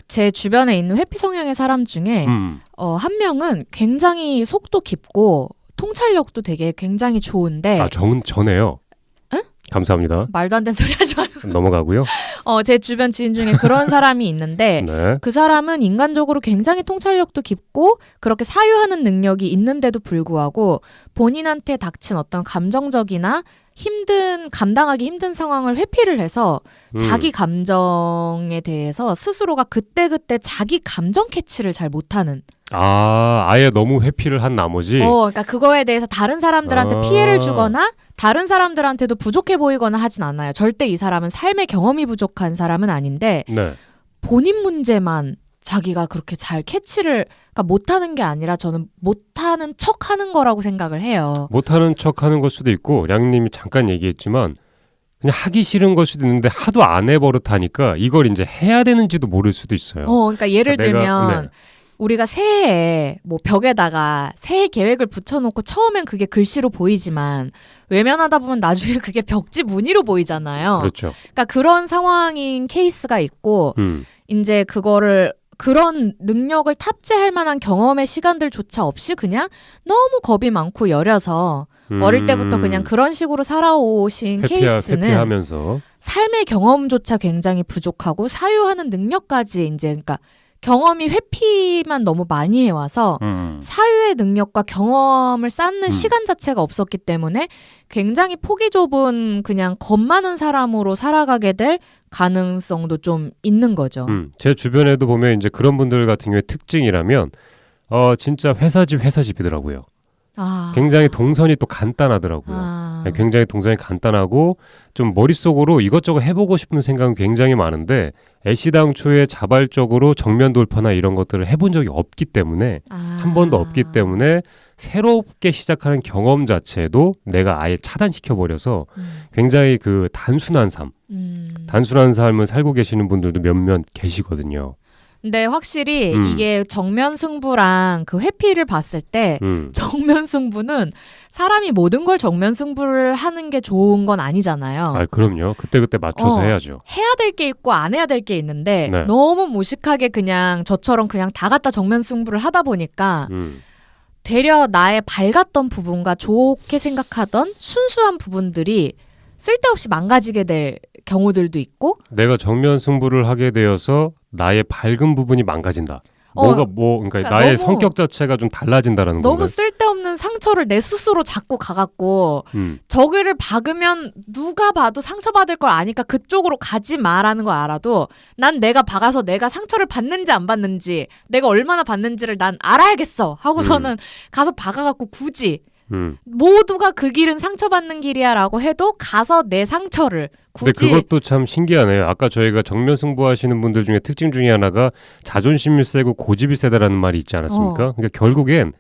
제 주변에 있는 회피 성향의 사람 중에 한 명은 굉장히 속도 깊고 통찰력도 되게 굉장히 좋은데 전해요. 응? 감사합니다. 말도 안 되는 소리 하지 말고 넘어가고요. 제 주변 지인 중에 그런 사람이 있는데 네. 그 사람은 인간적으로 굉장히 통찰력도 깊고 그렇게 사유하는 능력이 있는데도 불구하고 본인한테 닥친 어떤 감정적이나 감당하기 힘든 상황을 회피를 해서 자기 감정에 대해서 스스로가 그때그때 자기 감정 캐치를 잘 못하는. 아예 너무 회피를 한 나머지. 그러니까 그거에 대해서 다른 사람들한테 피해를 주거나 다른 사람들한테도 부족해 보이거나 하진 않아요. 절대 이 사람은 삶의 경험이 부족한 사람은 아닌데 네. 본인 문제만 자기가 그렇게 잘 캐치를 그러니까 못하는 게 아니라 저는 못하는 척하는 거라고 생각을 해요. 못하는 척하는 걸 수도 있고 량님이 잠깐 얘기했지만 그냥 하기 싫은 걸 수도 있는데 하도 안 해버릇하니까 이걸 이제 해야 되는지도 모를 수도 있어요. 그러니까 예를 내가, 들면 네. 우리가 새해에 뭐 벽에다가 새해 계획을 붙여놓고 처음엔 그게 글씨로 보이지만 외면하다 보면 나중에 그게 벽지 무늬로 보이잖아요. 그렇죠. 그러니까 그런 상황인 케이스가 있고 이제 그런 능력을 탑재할 만한 경험의 시간들조차 없이 그냥 너무 겁이 많고 여려서 어릴 때부터 그냥 그런 식으로 살아오신 케이스는 회피하면서 삶의 경험조차 굉장히 부족하고 사유하는 능력까지 이제 그러니까 경험이 회피만 너무 많이 해와서 사유의 능력과 경험을 쌓는 시간 자체가 없었기 때문에 굉장히 폭이 좁은 그냥 겁 많은 사람으로 살아가게 될 가능성도 좀 있는 거죠. 제 주변에도 보면 이제 그런 분들 같은 경우에 특징이라면 진짜 회사집이더라고요. 굉장히 동선이 또 간단하더라고요. 굉장히 동선이 간단하고 좀 머릿속으로 이것저것 해보고 싶은 생각은 굉장히 많은데 애시당초에 자발적으로 정면 돌파나 이런 것들을 해본 적이 없기 때문에 한 번도 없기 때문에 새롭게 시작하는 경험 자체도 내가 아예 차단시켜버려서 굉장히 그 단순한 삶을 살고 계시는 분들도 몇몇 계시거든요. 근데 확실히 이게 정면 승부랑 그 회피를 봤을 때 정면 승부는 사람이 모든 걸 정면 승부를 하는 게 좋은 건 아니잖아요. 그럼요. 그때그때 맞춰서 해야죠. 해야 될 게 있고 안 해야 될 게 있는데 네. 너무 무식하게 그냥 저처럼 그냥 다 갖다 정면 승부를 하다 보니까 되려 나의 밝았던 부분과 좋게 생각하던 순수한 부분들이 쓸데없이 망가지게 될 경우들도 있고 내가 정면 승부를 하게 되어서 나의 밝은 부분이 망가진다. 그러니까 나의 너무, 성격 자체가 좀 달라진다라는 너무 건가요? 쓸데없는 상처를 내 스스로 자꾸 가갖고 저기를 박으면 누가 봐도 상처받을 걸 아니까 그쪽으로 가지 마라는 걸 알아도 난 내가 박아서 내가 상처를 받는지 안 받는지 내가 얼마나 받는지를 난 알아야겠어 하고서는 가서 박아갖고 굳이 모두가 그 길은 상처받는 길이야 라고 해도 가서 내 상처를 근데 굳이 그것도 참 신기하네요. 아까 저희가 정면 승부하시는 분들 중에 특징 중에 하나가 자존심이 세고 고집이 세다라는 말이 있지 않았습니까? 그러니까 결국엔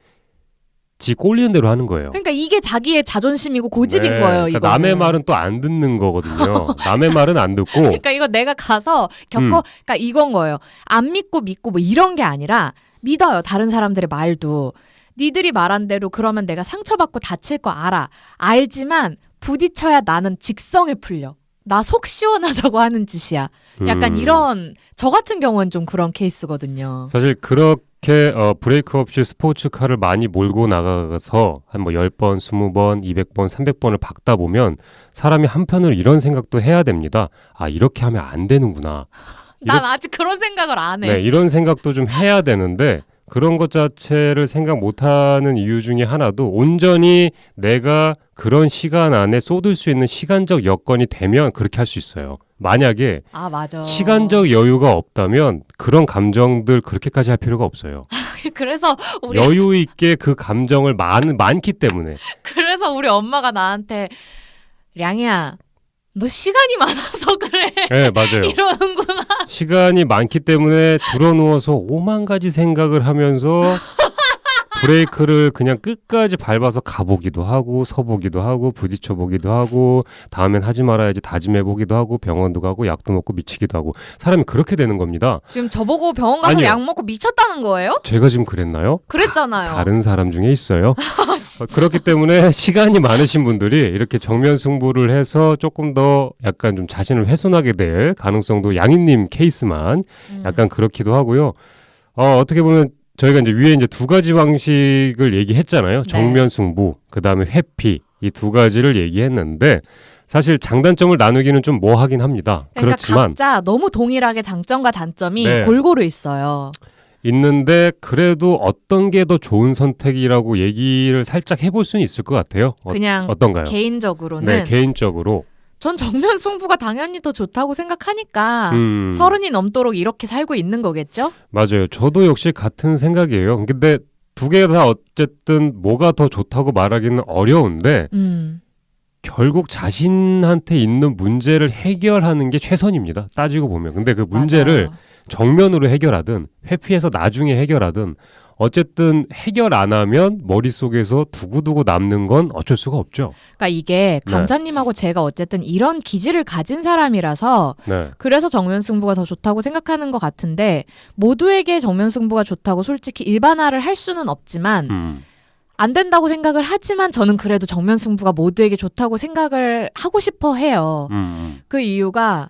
지 꼴리는 대로 하는 거예요. 그러니까 이게 자기의 자존심이고 고집인 네, 거예요. 그러니까 이거는. 남의 말은 또 안 듣는 거거든요. 남의 말은 안 듣고 그러니까 이거 내가 가서 그러니까 이건 거예요. 안 믿고 뭐 이런 게 아니라 믿어요. 다른 사람들의 말도. 니들이 말한 대로 그러면 내가 상처받고 다칠 거 알아. 알지만 부딪혀야 나는 직성에 풀려. 나 속 시원하자고 하는 짓이야. 약간 이런 저 같은 경우는 좀 그런 케이스거든요. 사실 그렇게 브레이크 없이 스포츠카를 많이 몰고 나가서 한 뭐 10번, 20번, 200번, 300번을 박다 보면 사람이 한편으로 이런 생각도 해야 됩니다. 아, 이렇게 하면 안 되는구나. 난 아직 그런 생각을 안 해. 네, 이런 생각도 좀 해야 되는데 그런 것 자체를 생각 못하는 이유 중에 하나도 온전히 내가 그런 시간 안에 쏟을 수 있는 시간적 여건이 되면 그렇게 할 수 있어요. 만약에 맞아. 시간적 여유가 없다면 그런 감정들 그렇게까지 할 필요가 없어요. 그래서 우리 여유 있게 그 감정을 많기 때문에. 그래서 우리 엄마가 나한테 량이야 너 시간이 많아서 그래. 네, 맞아요. 이러는구나. 시간이 많기 때문에 드러누워서 오만 가지 생각을 하면서 브레이크를 그냥 끝까지 밟아서 가보기도 하고 서보기도 하고 부딪혀보기도 하고 다음엔 하지 말아야지 다짐해보기도 하고 병원도 가고 약도 먹고 미치기도 하고 사람이 그렇게 되는 겁니다. 지금 저보고 병원 가서 아니요. 약 먹고 미쳤다는 거예요? 제가 지금 그랬나요? 그랬잖아요. 다른 사람 중에 있어요. 진짜. 그렇기 때문에 시간이 많으신 분들이 이렇게 정면 승부를 해서 조금 더 약간 좀 자신을 훼손하게 될 가능성도 양희님 케이스만 약간 그렇기도 하고요. 어떻게 보면 저희가 이제 위에 이제 두 가지 방식을 얘기했잖아요. 네. 정면 승부, 그 다음에 회피 이 두 가지를 얘기했는데 사실 장단점을 나누기는 좀 뭐하긴 합니다. 그러니까 그렇지만 각자 너무 동일하게 장점과 단점이 네. 골고루 있어요. 있는데 그래도 어떤 게 더 좋은 선택이라고 얘기를 살짝 해볼 수는 있을 것 같아요. 그냥 어떤가요? 개인적으로는 네, 개인적으로. 전 정면 승부가 당연히 더 좋다고 생각하니까 음. 30이 넘도록 이렇게 살고 있는 거겠죠? 맞아요. 저도 역시 같은 생각이에요. 근데 두 개 다 어쨌든 뭐가 더 좋다고 말하기는 어려운데 결국 자신한테 있는 문제를 해결하는 게 최선입니다. 따지고 보면. 근데 그 문제를 맞아요. 정면으로 해결하든 회피해서 나중에 해결하든 어쨌든 해결 안 하면 머릿속에서 두고두고 남는 건 어쩔 수가 없죠. 그러니까 이게 감자님하고 제가 어쨌든 이런 기질을 가진 사람이라서 네. 그래서 정면 승부가 더 좋다고 생각하는 것 같은데 모두에게 정면 승부가 좋다고 솔직히 일반화를 할 수는 없지만 안 된다고 생각을 하지만 저는 그래도 정면 승부가 모두에게 좋다고 생각을 하고 싶어 해요. 그 이유가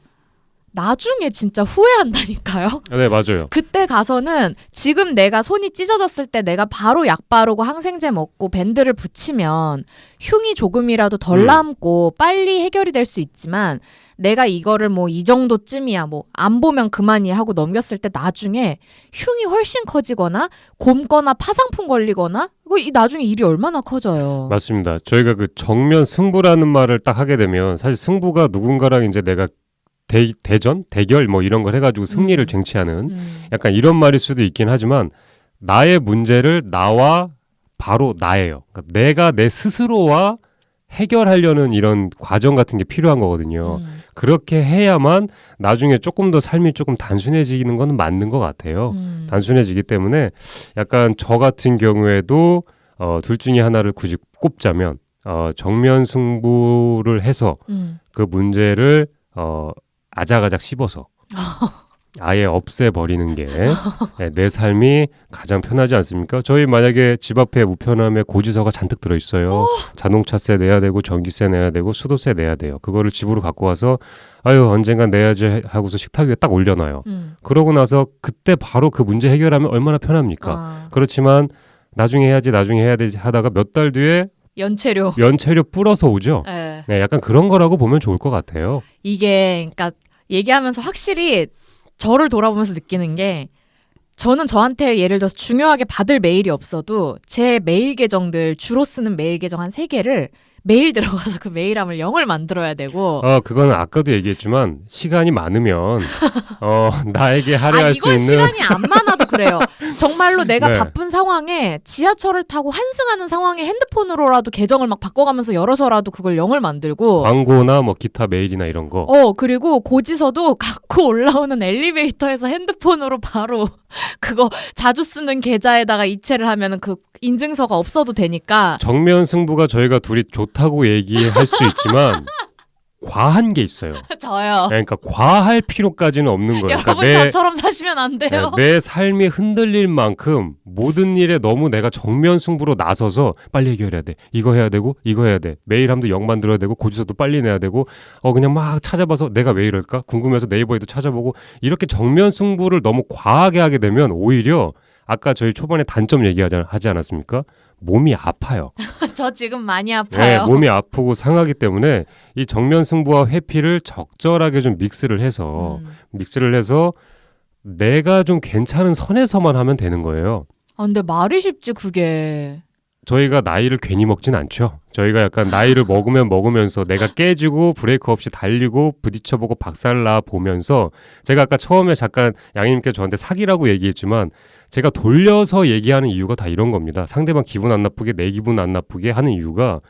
나중에 진짜 후회한다니까요. 네, 맞아요. 그때 가서는 지금 내가 손이 찢어졌을 때 내가 바로 약 바르고 항생제 먹고 밴드를 붙이면 흉이 조금이라도 덜 남고 빨리 해결이 될 수 있지만 내가 이거를 뭐 이 정도쯤이야 뭐 안 보면 그만이야 하고 넘겼을 때 나중에 흉이 훨씬 커지거나 곪거나 파상풍 걸리거나 이 나중에 일이 얼마나 커져요. 맞습니다. 저희가 그 정면 승부라는 말을 딱 하게 되면 사실 승부가 누군가랑 이제 내가 대전, 대결 뭐 이런 걸 해가지고 승리를 쟁취하는 약간 이런 말일 수도 있긴 하지만 나의 문제를 나와 바로 나예요. 그러니까 내가 내 스스로와 해결하려는 이런 과정 같은 게 필요한 거거든요. 그렇게 해야만 나중에 조금 더 삶이 조금 단순해지는 건 맞는 것 같아요. 단순해지기 때문에 약간 저 같은 경우에도 둘 중에 하나를 굳이 꼽자면 정면 승부를 해서 그 문제를 아작아작 씹어서 아예 없애버리는 게 내 삶이 가장 편하지 않습니까? 저희 만약에 집 앞에 우편함에 고지서가 잔뜩 들어있어요. 자동차세 내야 되고 전기세 내야 되고 수도세 내야 돼요. 그거를 집으로 갖고 와서 아유 언젠간 내야지 하고서 식탁 위에 딱 올려놔요. 그러고 나서 그때 바로 그 문제 해결하면 얼마나 편합니까? 그렇지만 나중에 해야지 나중에 해야 되지 하다가 몇 달 뒤에 연체료 불어서 오죠. 네. 네, 약간 그런 거라고 보면 좋을 것 같아요. 이게 그러니까 얘기하면서 확실히 저를 돌아보면서 느끼는 게 저는 저한테 예를 들어서 중요하게 받을 메일이 없어도 제 메일 계정들 주로 쓰는 메일 계정 한 3개를 매일 들어가서 그 메일함을 0을 만들어야 되고 그거는 아까도 얘기했지만 시간이 많으면 나에게 할애할 수 이건 있는 시간이 안 많아도 그래요. 정말로 내가 네. 바쁜 상황에 지하철을 타고 환승하는 상황에 핸드폰으로라도 계정을 막 바꿔가면서 열어서라도 그걸 0을 만들고 광고나 뭐 기타 메일이나 이런 거. 그리고 고지서도 갖고 올라오는 엘리베이터에서 핸드폰으로 바로 그거 자주 쓰는 계좌에다가 이체를 하면은 그 인증서가 없어도 되니까 정면 승부가 저희가 둘이 좋다고 얘기할 수 있지만 과한 게 있어요. 저요. 그러니까 과할 필요까지는 없는 거예요. 여러분 그러니까 저처럼 사시면 안 돼요. 내 삶이 흔들릴 만큼 모든 일에 너무 내가 정면 승부로 나서서 빨리 해결해야 돼. 이거 해야 되고 이거 해야 돼. 메일함도 0 만들어야 되고 고지서도 빨리 내야 되고 그냥 막 찾아봐서 내가 왜 이럴까? 궁금해서 네이버에도 찾아보고 이렇게 정면 승부를 너무 과하게 하게 되면 오히려 아까 저희 초반에 단점 얘기하지 않았습니까? 몸이 아파요. 저 지금 많이 네, 아파요. 몸이 아프고 상하기 때문에 이 정면 승부와 회피를 적절하게 좀 믹스를 해서 내가 좀 괜찮은 선에서만 하면 되는 거예요. 근데 말이 쉽지 그게. 저희가 나이를 괜히 먹진 않죠. 저희가 약간 나이를 먹으면서 내가 깨지고 브레이크 없이 달리고 부딪혀보고 박살나 보면서 제가 아까 처음에 잠깐 양희님께 저한테 사기라고 얘기했지만 제가 돌려서 얘기하는 이유가 다 이런 겁니다. 상대방 기분 안 나쁘게 내 기분 안 나쁘게 하는 이유가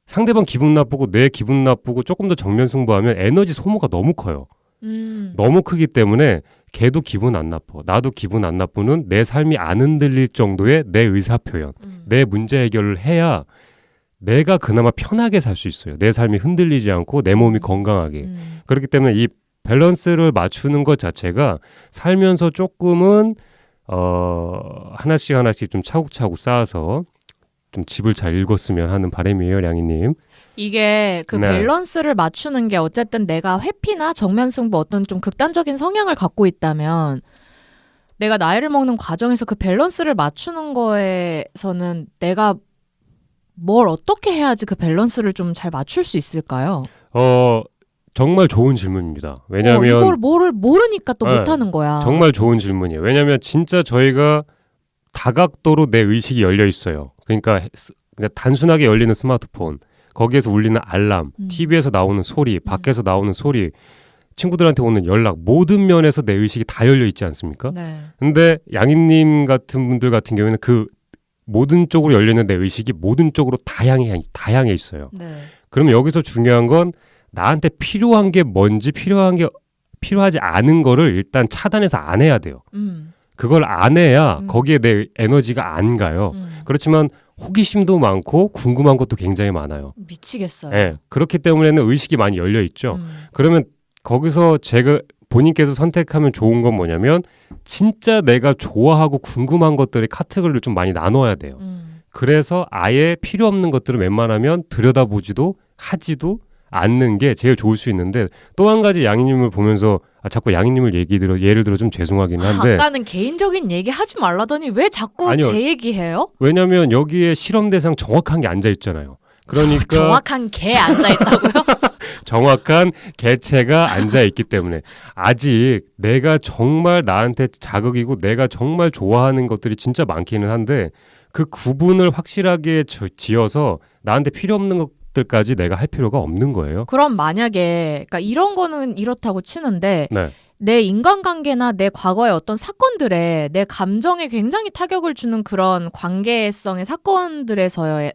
상대방 기분 나쁘고 내 기분 나쁘고 조금 더 정면 승부하면 에너지 소모가 너무 커요. 너무 크기 때문에 걔도 기분 안 나빠. 나도 기분 안 나쁘는 내 삶이 안 흔들릴 정도의 내 의사표현, 내 문제 해결을 해야 내가 그나마 편하게 살 수 있어요. 내 삶이 흔들리지 않고 내 몸이 건강하게. 그렇기 때문에 이 밸런스를 맞추는 것 자체가 살면서 조금은 하나씩 좀 차곡차곡 쌓아서 좀 집을 잘 읽었으면 하는 바람이에요, 량이님. 이게 그 네. 밸런스를 맞추는 게 어쨌든 내가 회피나 정면 승부 어떤 좀 극단적인 성향을 갖고 있다면 내가 나이를 먹는 과정에서 그 밸런스를 맞추는 거에서는 내가 뭘 어떻게 해야지 그 밸런스를 좀 잘 맞출 수 있을까요? 정말 좋은 질문입니다. 왜냐하면 이걸 뭐를 모르니까 또 네, 못하는 거야. 정말 좋은 질문이에요. 왜냐하면 진짜 저희가 다각도로 내 의식이 열려 있어요. 그러니까 그냥 단순하게 열리는 스마트폰, 거기에서 울리는 알람, TV에서 나오는 소리, 밖에서 나오는 소리, 친구들한테 오는 연락, 모든 면에서 내 의식이 다 열려 있지 않습니까? 네. 근데 양희님 같은 분들 같은 경우에는 그 모든 쪽으로 열리는 내 의식이 모든 쪽으로 다양해 있어요. 네. 그러면 여기서 중요한 건 나한테 필요한 게 뭔지 필요하지 않은 거를 일단 차단해서 안 해야 돼요. 그걸 안 해야 거기에 내 에너지가 안 가요. 그렇지만 호기심도 많고 궁금한 것도 굉장히 많아요. 미치겠어요. 네, 그렇기 때문에는 의식이 많이 열려 있죠. 그러면 거기서 제가 본인께서 선택하면 좋은 건 뭐냐면 진짜 내가 좋아하고 궁금한 것들의 카테고리를 좀 많이 나눠야 돼요. 그래서 아예 필요 없는 것들을 웬만하면 들여다보지도 하지도 않는 게 제일 좋을 수 있는데 또 한 가지 양희님을 보면서 자꾸 양희님을 예를 들어 좀 죄송하긴 한데 아까는 개인적인 얘기 하지 말라더니 왜 자꾸 아니요. 제 얘기해요? 왜냐하면 여기에 실험 대상 정확한 게 앉아 있잖아요. 그러니까 정확한 개 앉아있다고요? 정확한 개체가 앉아 있기 때문에 아직 내가 정말 나한테 자극이고 내가 정말 좋아하는 것들이 진짜 많기는 한데 그 구분을 확실하게 지어서 나한테 필요 없는 것들까지 내가 할 필요가 없는 거예요. 그럼 만약에 그러니까 이런 거는 이렇다고 치는데 네. 내 인간관계나 내 과거의 어떤 사건들에 내 감정에 굉장히 타격을 주는 그런 관계성의 사건들에서는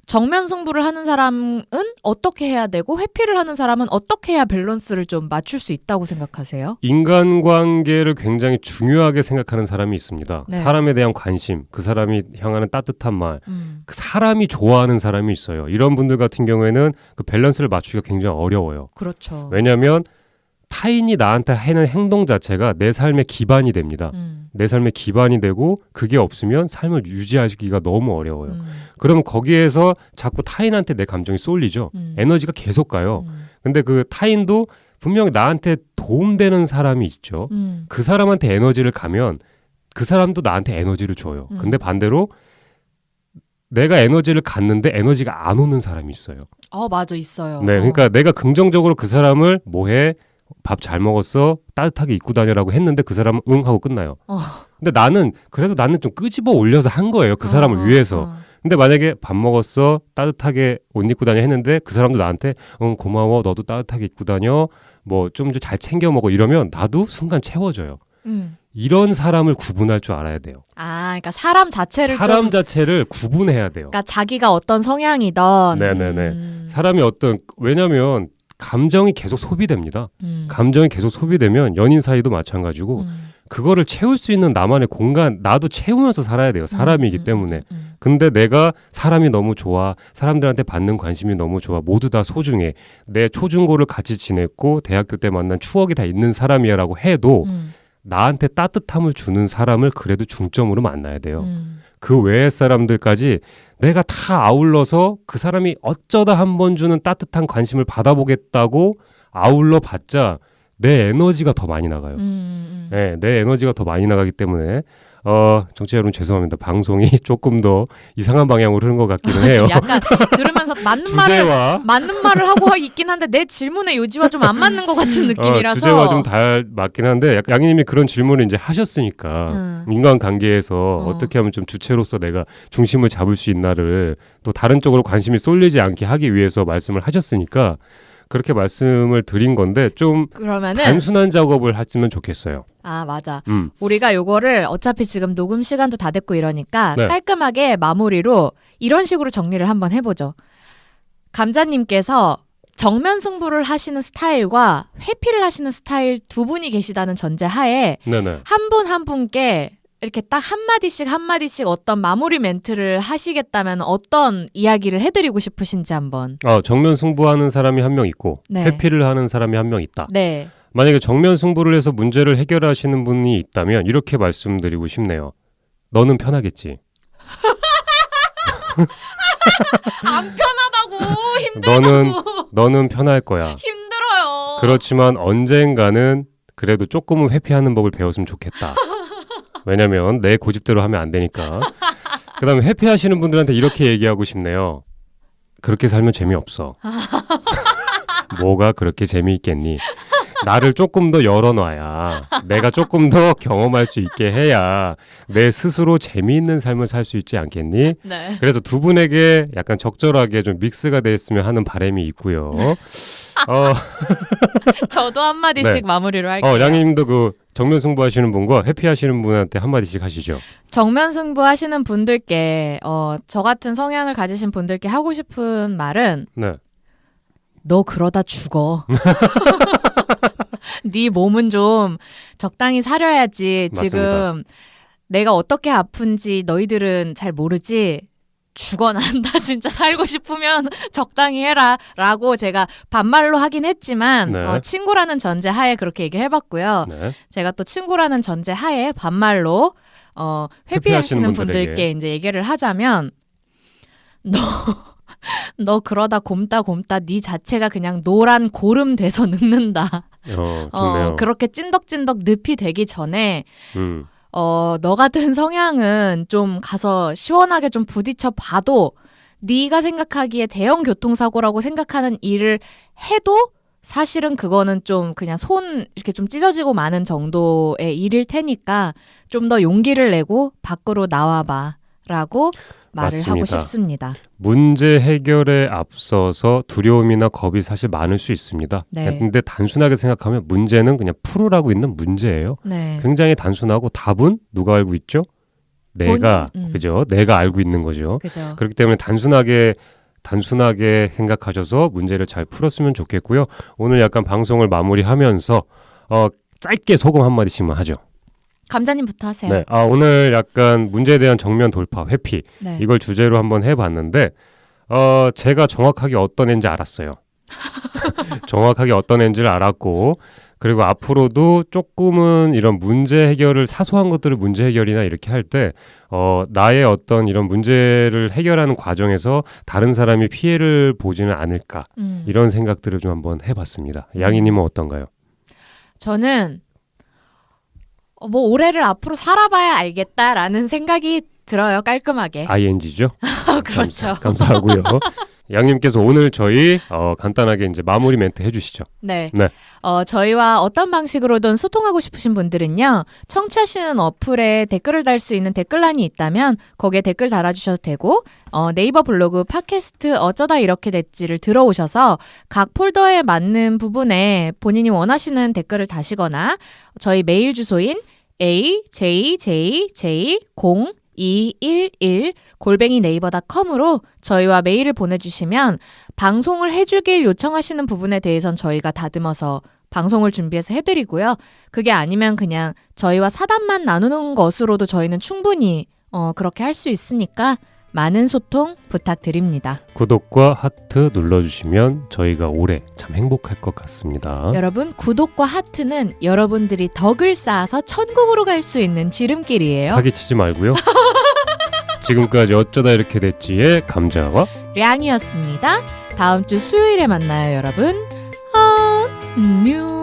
정면 승부를 하는 사람은 어떻게 해야 되고 회피를 하는 사람은 어떻게 해야 밸런스를 좀 맞출 수 있다고 생각하세요? 인간관계를 굉장히 중요하게 생각하는 사람이 있습니다. 네. 사람에 대한 관심, 그 사람이 향하는 따뜻한 말, 그 사람이 좋아하는 사람이 있어요. 이런 분들 같은 경우에는 그 밸런스를 맞추기가 굉장히 어려워요. 그렇죠. 왜냐하면 타인이 나한테 하는 행동 자체가 내 삶의 기반이 됩니다. 내 삶의 기반이 되고 그게 없으면 삶을 유지하기가 너무 어려워요. 그러면 거기에서 자꾸 타인한테 내 감정이 쏠리죠. 에너지가 계속 가요. 근데 그 타인도 분명히 나한테 도움되는 사람이 있죠. 그 사람한테 에너지를 가면 그 사람도 나한테 에너지를 줘요. 근데 반대로 내가 에너지를 갖는데 에너지가 안 오는 사람이 있어요. 맞아 있어요. 네, 그러니까 내가 긍정적으로 그 사람을 뭐해? 밥 잘 먹었어? 따뜻하게 입고 다녀라고 했는데 그 사람은 응 하고 끝나요. 근데 그래서 나는 좀 끄집어 올려서 한 거예요. 그 사람을 위해서. 근데 만약에 밥 먹었어? 따뜻하게 옷 입고 다녀 했는데 그 사람도 나한테 응 고마워 너도 따뜻하게 입고 다녀 뭐 좀 잘 챙겨 먹어 이러면 나도 순간 채워져요. 이런 사람을 구분할 줄 알아야 돼요. 그러니까 사람 자체를 자체를 구분해야 돼요. 그러니까 자기가 어떤 성향이던. 네네네. 사람이 왜냐면 감정이 계속 소비됩니다. 감정이 계속 소비되면 연인 사이도 마찬가지고 그거를 채울 수 있는 나만의 공간 나도 채우면서 살아야 돼요. 사람이기 때문에. 근데 내가 사람이 너무 좋아. 사람들한테 받는 관심이 너무 좋아. 모두 다 소중해. 내 초중고를 같이 지냈고 대학교 때 만난 추억이 다 있는 사람이야 라고 해도 나한테 따뜻함을 주는 사람을 그래도 중점으로 만나야 돼요. 그 외의 사람들까지 내가 다 아울러서 그 사람이 어쩌다 한 번 주는 따뜻한 관심을 받아보겠다고 아울러 봤자 내 에너지가 더 많이 나가요. 네, 내 에너지가 더 많이 나가기 때문에 정치자 여러분 죄송합니다. 방송이 조금 더 이상한 방향으로 흐른 것 같기는 해요. 지금 약간 들으면서 맞는 말을 하고 있긴 한데 내 질문의 요지와 좀 안 맞는 것 같은 느낌이라서 주제와 좀 맞긴 한데 양희님이 그런 질문을 이제 하셨으니까 인간관계에서 어떻게 하면 좀 주체로서 내가 중심을 잡을 수 있나를 또 다른 쪽으로 관심이 쏠리지 않게 하기 위해서 말씀을 하셨으니까 그렇게 말씀을 드린 건데 좀 그러면은 단순한 작업을 했으면 좋겠어요. 맞아. 우리가 요거를 어차피 지금 녹음 시간도 다 됐고 이러니까 네. 깔끔하게 마무리로 이런 식으로 정리를 한번 해보죠. 감자님께서 정면 승부를 하시는 스타일과 회피를 하시는 스타일 두 분이 계시다는 전제 하에 네네. 한 분 한 분께 이렇게 딱 한마디씩 어떤 마무리 멘트를 하시겠다면 어떤 이야기를 해드리고 싶으신지 한번. 정면 승부하는 사람이 한 명 있고 네. 회피를 하는 사람이 한 명 있다. 네. 만약에 정면 승부를 해서 문제를 해결하시는 분이 있다면 이렇게 말씀드리고 싶네요. 너는 편하겠지. 안 편하다고 힘들다고. 너는 편할 거야. 힘들어요. 그렇지만 언젠가는 그래도 조금은 회피하는 법을 배웠으면 좋겠다. 왜냐면 내 고집대로 하면 안 되니까. 그 다음에 회피하시는 분들한테 이렇게 얘기하고 싶네요. 그렇게 살면 재미없어. 뭐가 그렇게 재미있겠니? 나를 조금 더 열어놔야 내가 조금 더 경험할 수 있게 해야 내 스스로 재미있는 삶을 살 수 있지 않겠니? 네. 그래서 두 분에게 약간 적절하게 좀 믹스가 됐으면 하는 바람이 있고요. 저도 한마디씩 네. 마무리로 할게요. 양희님도 그 정면 승부하시는 분과 회피하시는 분한테 한마디씩 하시죠. 정면 승부하시는 분들께 저 같은 성향을 가지신 분들께 하고 싶은 말은 네. 너 그러다 죽어. 네 몸은 좀 적당히 사려야지. 맞습니다. 지금 내가 어떻게 아픈지 너희들은 잘 모르지. 죽어난다. 진짜 살고 싶으면 적당히 해라 라고 제가 반말로 하긴 했지만 네. 친구라는 전제 하에 그렇게 얘기를 해봤고요. 네. 제가 또 친구라는 전제 하에 반말로 회피하시는 분들에게. 분들께 이제 얘기를 하자면 너 그러다 곰다 네 자체가 그냥 노란 고름 돼서 늙는다. 좋네요. 그렇게 찐덕찐덕 늪이 되기 전에 음. 너 같은 성향은 좀 가서 시원하게 좀 부딪혀 봐도 네가 생각하기에 대형 교통사고라고 생각하는 일을 해도 사실은 그거는 좀 그냥 손 이렇게 좀 찢어지고 마는 정도의 일일 테니까 좀 더 용기를 내고 밖으로 나와봐 라고 말을 맞습니다. 하고 싶습니다. 문제 해결에 앞서서 두려움이나 겁이 사실 많을 수 있습니다. 네. 근데 단순하게 생각하면 문제는 그냥 풀으라고 있는 문제예요. 네. 굉장히 단순하고 답은 누가 알고 있죠? 내가, 그죠? 내가 알고 있는 거죠. 그죠. 그렇기 때문에 단순하게 생각하셔서 문제를 잘 풀었으면 좋겠고요. 오늘 약간 방송을 마무리하면서 짧게 소금 한마디씩만 하죠. 감자님부터 하세요. 네. 오늘 약간 문제에 대한 정면 돌파, 회피 네. 이걸 주제로 한번 해봤는데 제가 정확하게 어떤 애인지 알았어요. 정확하게 어떤 애인지를 알았고 그리고 앞으로도 조금은 이런 문제 해결을 사소한 것들을 문제 해결이나 이렇게 할 때 나의 어떤 이런 문제를 해결하는 과정에서 다른 사람이 피해를 보지는 않을까 이런 생각들을 좀 한번 해봤습니다. 양희님은 어떤가요? 저는 뭐 올해를 앞으로 살아봐야 알겠다라는 생각이 들어요. 깔끔하게. ING죠. 그렇죠. 감사하고요. 양님께서 오늘 저희 간단하게 이제 마무리 멘트 해주시죠. 네. 네. 저희와 어떤 방식으로든 소통하고 싶으신 분들은요. 청취하시는 어플에 댓글을 달 수 있는 댓글란이 있다면 거기에 댓글 달아주셔도 되고 네이버 블로그 팟캐스트 어쩌다 이렇게 됐지를 들어오셔서 각 폴더에 맞는 부분에 본인이 원하시는 댓글을 다시거나 저희 메일 주소인 ajj0211@네이버.com으로 저희와 메일을 보내주시면 방송을 해주길 요청하시는 부분에 대해선 저희가 다듬어서 방송을 준비해서 해드리고요. 그게 아니면 그냥 저희와 사담만 나누는 것으로도 저희는 충분히 그렇게 할 수 있으니까 많은 소통 부탁드립니다. 구독과 하트 눌러주시면 저희가 올해 참 행복할 것 같습니다. 여러분 구독과 하트는 여러분들이 덕을 쌓아서 천국으로 갈 수 있는 지름길이에요. 사기치지 말고요. 지금까지 어쩌다 이렇게 됐지의 감자와 량이었습니다. 다음 주 수요일에 만나요, 여러분. 안녕.